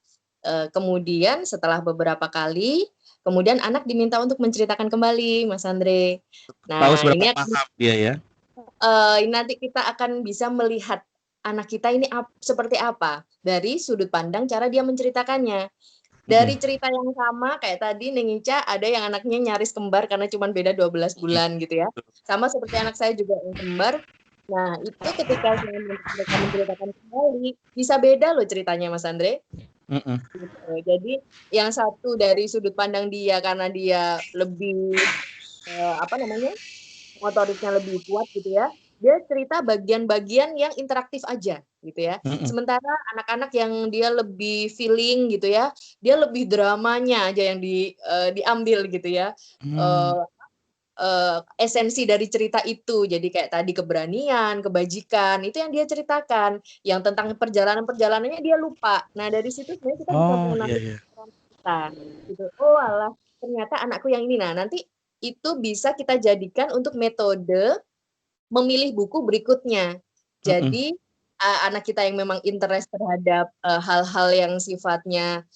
kemudian setelah beberapa kali, kemudian anak diminta untuk menceritakan kembali, Mas Andre. Nah, Tahu seberapa ini paham dia ya. nanti kita akan bisa melihat anak kita ini seperti apa dari sudut pandang cara dia menceritakannya. Dari cerita yang sama kayak tadi Neng Ica, ada yang anaknya nyaris kembar karena cuma beda 12 bulan gitu ya. Sama seperti anak saya juga yang kembar. Nah, itu ketika mereka menceritakan kembali, bisa beda loh ceritanya, Mas Andre. Gitu. Jadi yang satu dari sudut pandang dia karena dia lebih motoriknya lebih kuat gitu ya. Dia cerita bagian-bagian yang interaktif aja gitu ya. Sementara anak-anak yang dia lebih feeling gitu ya, dia lebih dramanya aja yang diambil gitu ya. Esensi dari cerita itu. Jadi kayak tadi keberanian, kebajikan, itu yang dia ceritakan. Yang tentang perjalanan-perjalanannya dia lupa. Nah, dari situ sebenarnya kita bisa mengenali kita gitu. Oh alah, ternyata anakku yang ini. Nah, nanti itu bisa kita jadikan untuk metode memilih buku berikutnya. Jadi anak kita yang memang interest terhadap hal-hal yang sifatnya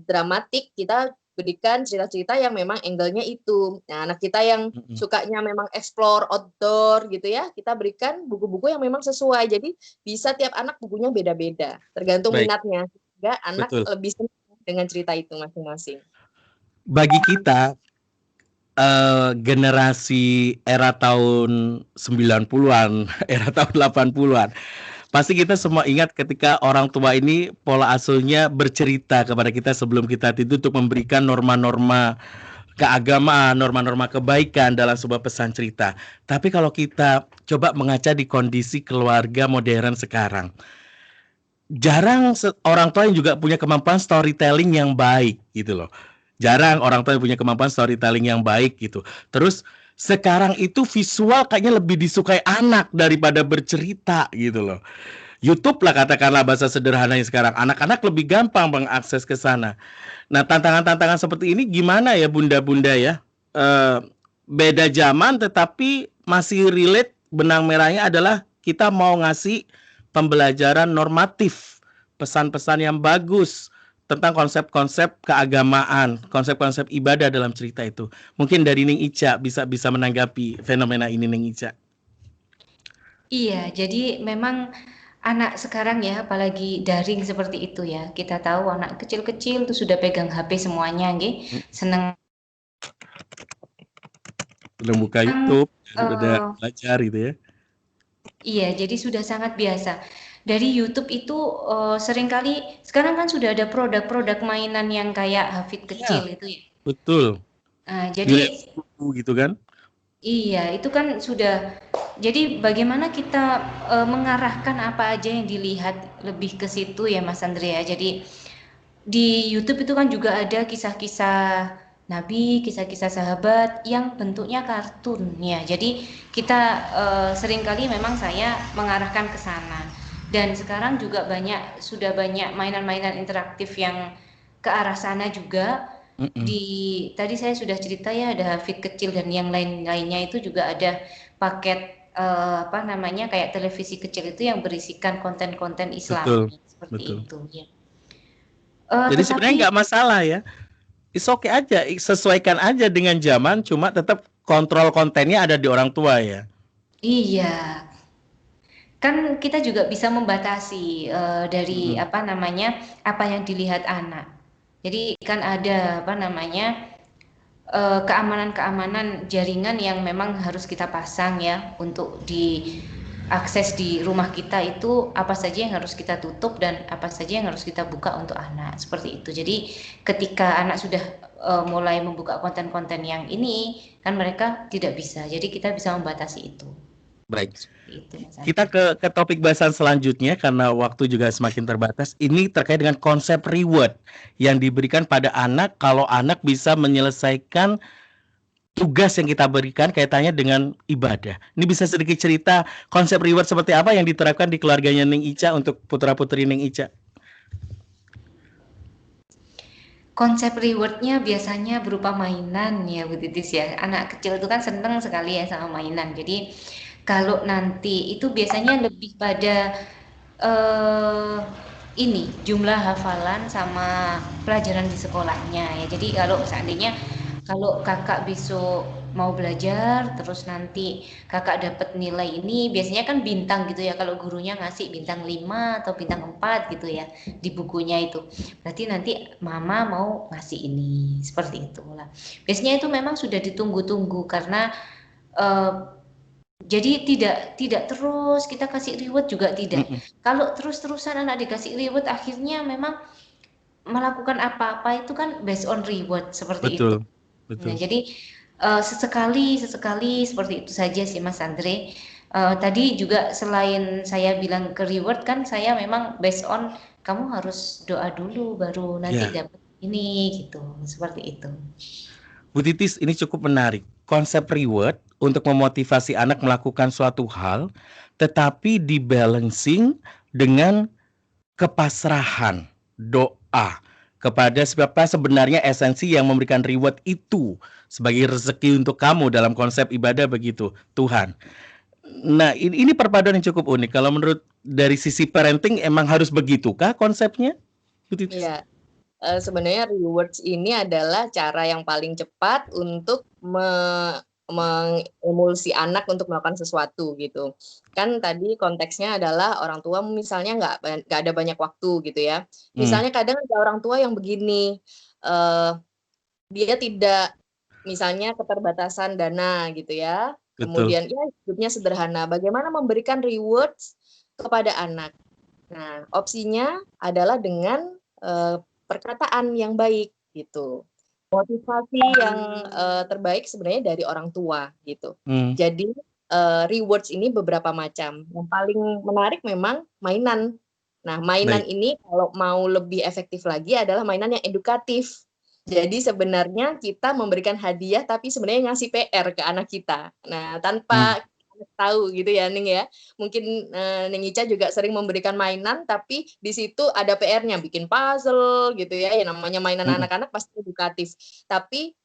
dramatik, kita berikan cerita-cerita yang memang angle-nya itu. Nah, anak kita yang sukanya memang explore outdoor gitu ya, kita berikan buku-buku yang memang sesuai. Jadi bisa tiap anak bukunya beda-beda, tergantung minatnya. Sehingga anak lebih senang dengan cerita itu masing-masing. Bagi kita generasi era tahun 90-an, era tahun 80-an. Pasti kita semua ingat ketika orang tua ini pola asuhnya bercerita kepada kita sebelum kita tidur untuk memberikan norma-norma keagamaan, norma-norma kebaikan dalam sebuah pesan cerita. Tapi kalau kita coba mengaca di kondisi keluarga modern sekarang, jarang orang tua yang juga punya kemampuan storytelling yang baik gitu loh. Jarang orang tua yang punya kemampuan storytelling yang baik gitu. Terus sekarang itu visual kayaknya lebih disukai anak daripada bercerita gitu loh. YouTube lah katakanlah bahasa sederhananya sekarang. Anak-anak lebih gampang mengakses ke sana. Nah, tantangan-tantangan seperti ini gimana ya bunda-bunda ya? Beda zaman tetapi masih relate, benang merahnya adalah kita mau ngasih pembelajaran normatif, pesan-pesan yang bagus tentang konsep-konsep keagamaan, konsep-konsep ibadah dalam cerita itu. Mungkin dari Ning Ica bisa menanggapi fenomena ini, Ning Ica. Iya, jadi memang anak sekarang ya, apalagi daring seperti itu ya. Kita tahu anak kecil-kecil tuh sudah pegang HP semuanya, nggih. Seneng. Udah buka YouTube, udah belajar gitu ya. Iya, jadi sudah sangat biasa. Dari YouTube itu seringkali sekarang kan sudah ada produk-produk mainan yang kayak Hafid kecil itu ya. Betul. Jadi gitu kan? Iya, itu kan sudah. Jadi bagaimana kita mengarahkan apa aja yang dilihat lebih ke situ ya Mas Andrea. Jadi di YouTube itu kan juga ada kisah-kisah Nabi, kisah-kisah sahabat yang bentuknya kartun ya. Jadi kita seringkali memang saya mengarahkan ke sana. Dan sekarang juga sudah banyak mainan-mainan interaktif yang ke arah sana juga. Tadi saya sudah cerita ya, ada Hafid kecil dan yang lain-lainnya itu juga ada paket kayak televisi kecil itu yang berisikan konten-konten Betul, Islami seperti betul. itu ya. Jadi sebenarnya nggak masalah ya. It's okay aja, sesuaikan aja dengan zaman, cuma tetap kontrol kontennya ada di orang tua ya. Iya, kan kita juga bisa membatasi dari apa yang dilihat anak. Jadi kan ada keamanan-keamanan jaringan yang memang harus kita pasang ya untuk diakses di rumah kita, itu apa saja yang harus kita tutup dan apa saja yang harus kita buka untuk anak, seperti itu. Jadi ketika anak sudah mulai membuka konten-konten yang ini kan mereka tidak bisa, jadi kita bisa membatasi itu. Baik, kita ke topik bahasan selanjutnya karena waktu juga semakin terbatas. Ini terkait dengan konsep reward yang diberikan pada anak kalau anak bisa menyelesaikan tugas yang kita berikan kaitannya dengan ibadah. Ini bisa sedikit cerita konsep reward seperti apa yang diterapkan di keluarganya Ning Ica untuk putra-putri Ning Ica? Konsep rewardnya biasanya berupa mainan ya Bu Titis ya. Anak kecil itu kan seneng sekali ya sama mainan. Jadi kalau nanti itu biasanya lebih pada jumlah hafalan sama pelajaran di sekolahnya ya. Jadi kalau seandainya kalau kakak besok mau belajar terus nanti kakak dapat nilai ini, biasanya kan bintang gitu ya, kalau gurunya ngasih bintang 5 atau bintang 4 gitu ya di bukunya itu, berarti nanti mama mau ngasih ini, seperti itulah. Biasanya itu memang sudah ditunggu-tunggu karena jadi tidak terus kita kasih reward juga tidak. Kalau terus-terusan anak dikasih reward, akhirnya memang melakukan apa-apa itu kan based on reward seperti itu. Betul. Nah, jadi sesekali seperti itu saja sih Mas Andre. Tadi juga selain saya bilang ke reward kan, saya memang based on kamu harus doa dulu baru nanti dapat ini gitu, seperti itu. Bu Titis, ini cukup menarik. Konsep reward untuk memotivasi anak melakukan suatu hal, tetapi dibalancing dengan kepasrahan, doa kepada siapa sebenarnya esensi yang memberikan reward itu sebagai rezeki untuk kamu dalam konsep ibadah begitu, Tuhan. Nah, ini perpaduan yang cukup unik. Kalau menurut dari sisi parenting emang harus begitukah konsepnya? Iya. Sebenarnya rewards ini adalah cara yang paling cepat untuk mengemulsi anak untuk melakukan sesuatu gitu. Kan tadi konteksnya adalah orang tua misalnya nggak ada banyak waktu gitu ya. Misalnya kadang ada orang tua yang begini, dia tidak, misalnya keterbatasan dana gitu ya. Kemudian ya hidupnya sederhana. Bagaimana memberikan rewards kepada anak? Nah, opsinya adalah dengan perkataan yang baik gitu. Motivasi yang terbaik sebenarnya dari orang tua gitu. Jadi rewards ini beberapa macam. Yang paling menarik memang mainan. Nah, mainan ini kalau mau lebih efektif lagi adalah mainan yang edukatif. Jadi sebenarnya kita memberikan hadiah tapi sebenarnya ngasih PR ke anak kita. Nah, tanpa tahu gitu ya Ning ya. Mungkin Ning Ica juga sering memberikan mainan tapi di situ ada PR-nya, bikin puzzle gitu ya. Yang namanya mainan anak-anak pasti edukatif. Tapi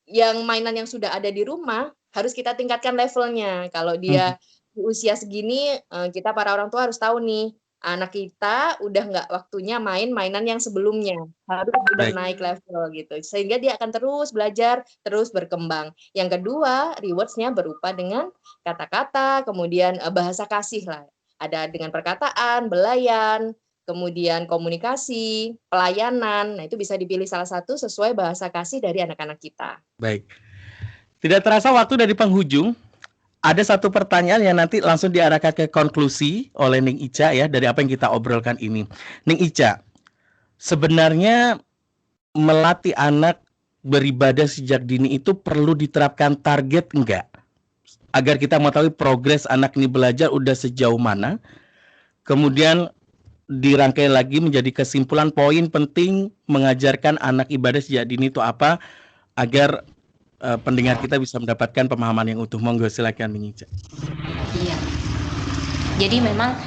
yang mainan yang sudah ada di rumah harus kita tingkatkan levelnya. Kalau dia di usia segini, kita para orang tua harus tahu nih, anak kita udah nggak waktunya main mainan yang sebelumnya, harus udah naik level gitu, sehingga dia akan terus belajar, terus berkembang. Yang kedua, rewards-nya berupa dengan kata-kata, kemudian bahasa kasih lah, ada dengan perkataan, belayan, kemudian komunikasi, pelayanan. Nah, itu bisa dipilih salah satu sesuai bahasa kasih dari anak-anak kita. Baik, tidak terasa waktu dari penghujung. Ada satu pertanyaan yang nanti langsung diarahkan ke konklusi oleh Ning Ica ya, dari apa yang kita obrolkan ini. Ning Ica, sebenarnya melatih anak beribadah sejak dini itu perlu diterapkan target enggak? Agar kita mengetahui progres anak ini belajar udah sejauh mana. Kemudian dirangkai lagi menjadi kesimpulan poin penting mengajarkan anak ibadah sejak dini itu apa? agar pendengar kita bisa mendapatkan pemahaman yang utuh. Monggo silakan Ning Ica. Iya. Jadi memang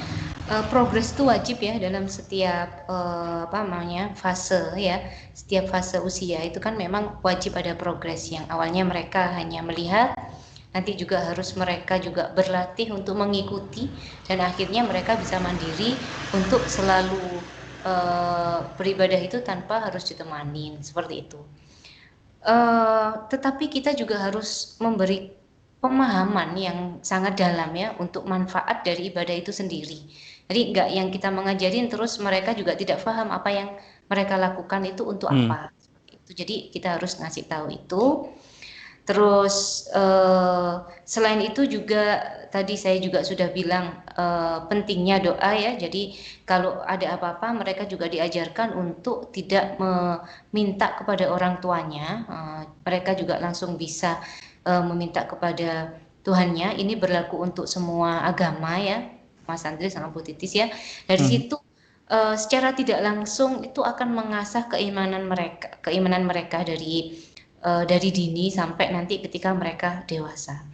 progres itu wajib ya dalam setiap fase ya. Setiap fase usia itu kan memang wajib ada progres. Yang awalnya mereka hanya melihat, nanti juga harus mereka juga berlatih untuk mengikuti, dan akhirnya mereka bisa mandiri untuk selalu beribadah itu tanpa harus ditemani, seperti itu. Tetapi kita juga harus memberi pemahaman yang sangat dalam ya untuk manfaat dari ibadah itu sendiri. Jadi enggak yang kita mengajarin terus mereka juga tidak paham apa yang mereka lakukan itu untuk apa. Itu. Jadi kita harus ngasih tahu itu. Terus selain itu juga tadi saya juga sudah bilang pentingnya doa ya. Jadi kalau ada apa-apa mereka juga diajarkan untuk tidak meminta kepada orang tuanya. Mereka juga langsung bisa meminta kepada Tuhannya. Ini berlaku untuk semua agama ya, Mas Andri sama Bu Titis ya. Dari situ secara tidak langsung itu akan mengasah keimanan mereka dari dini sampai nanti ketika mereka dewasa.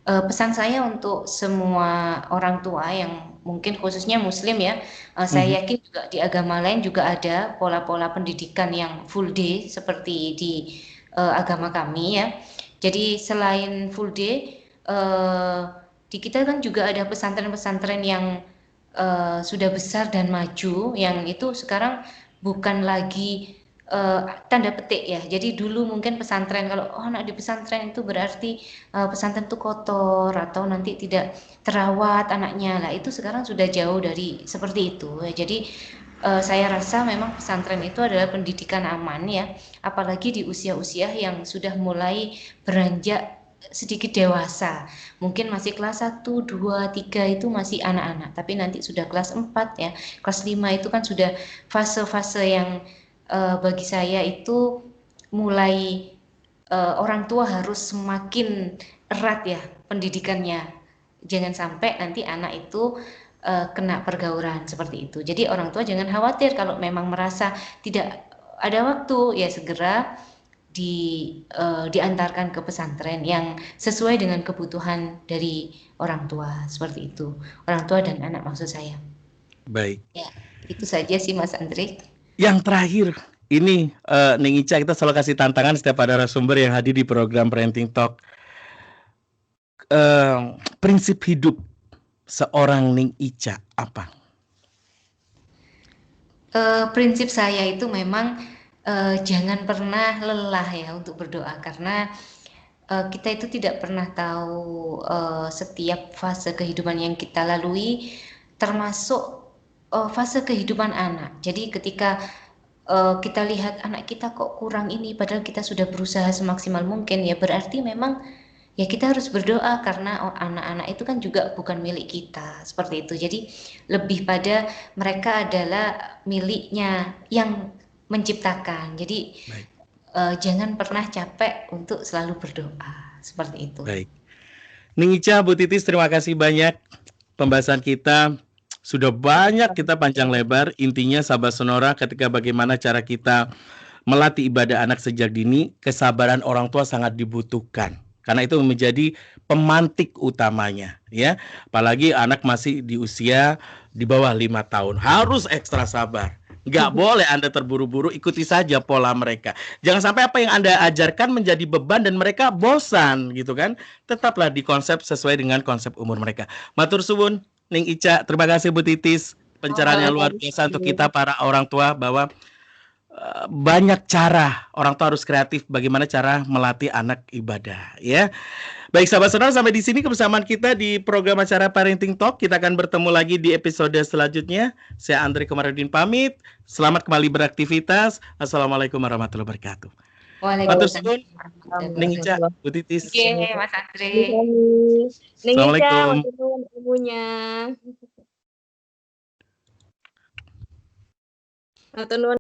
Pesan saya untuk semua orang tua yang mungkin khususnya Muslim ya, saya yakin juga di agama lain juga ada pola-pola pendidikan yang full day seperti di agama kami ya. Jadi selain full day, di kita kan juga ada pesantren-pesantren yang sudah besar dan maju, yang itu sekarang bukan lagi tanda petik ya. Jadi dulu mungkin pesantren, kalau anak di pesantren itu berarti pesantren itu kotor atau nanti tidak terawat anaknya. Lah itu sekarang sudah jauh dari seperti itu. Jadi saya rasa memang pesantren itu adalah pendidikan aman ya, apalagi di usia-usia yang sudah mulai beranjak sedikit dewasa. Mungkin masih kelas 1, 2, 3 itu masih anak-anak, tapi nanti sudah kelas 4 ya. Kelas 5 itu kan sudah fase-fase yang bagi saya itu mulai orang tua harus semakin erat ya pendidikannya. Jangan sampai nanti anak itu kena pergaulan seperti itu. Jadi orang tua jangan khawatir kalau memang merasa tidak ada waktu, ya segera diantarkan ke pesantren yang sesuai dengan kebutuhan dari orang tua, seperti itu. Orang tua dan anak maksud saya. Baik. Ya, itu saja sih Mas Andri. Yang terakhir, ini Ning Ica, kita selalu kasih tantangan setiap ada narasumber yang hadir di program Parenting Talk. Prinsip hidup seorang Ning Ica apa? Prinsip saya itu memang jangan pernah lelah ya untuk berdoa, karena kita itu tidak pernah tahu setiap fase kehidupan yang kita lalui, termasuk fase kehidupan anak. Jadi ketika kita lihat anak kita kok kurang ini, padahal kita sudah berusaha semaksimal mungkin, ya berarti memang ya kita harus berdoa, karena anak-anak itu kan juga bukan milik kita, seperti itu. Jadi lebih pada mereka adalah miliknya yang menciptakan. Jadi jangan pernah capek untuk selalu berdoa, seperti itu. Baik. Ning Ica, Bu Titis, terima kasih banyak. Pembahasan kita sudah banyak, kita panjang lebar. Intinya sahabat Sonora, ketika bagaimana cara kita melatih ibadah anak sejak dini, kesabaran orang tua sangat dibutuhkan. Karena itu menjadi pemantik utamanya, ya. Apalagi anak masih di usia di bawah 5 tahun, harus ekstra sabar. Nggak boleh Anda terburu-buru, ikuti saja pola mereka. Jangan sampai apa yang Anda ajarkan menjadi beban dan mereka bosan, gitu kan. Tetaplah di konsep sesuai dengan konsep umur mereka. Matur suwun, Ning Ica, terima kasih Bu Titis. Pencerahan yang luar biasa untuk kita para orang tua, bahwa banyak cara, orang tua harus kreatif bagaimana cara melatih anak ibadah, ya. Baik sahabat Sonora, sampai di sini kebersamaan kita di program acara Parenting Talk. Kita akan bertemu lagi di episode selanjutnya. Saya Andri Komarudin pamit. Selamat kembali beraktivitas. Assalamualaikum warahmatullahi wabarakatuh. Waalaikumsalam. Ning Ica, Bu Titis. Oke, Mas Andri. Assalamualaikum. Ning Ica,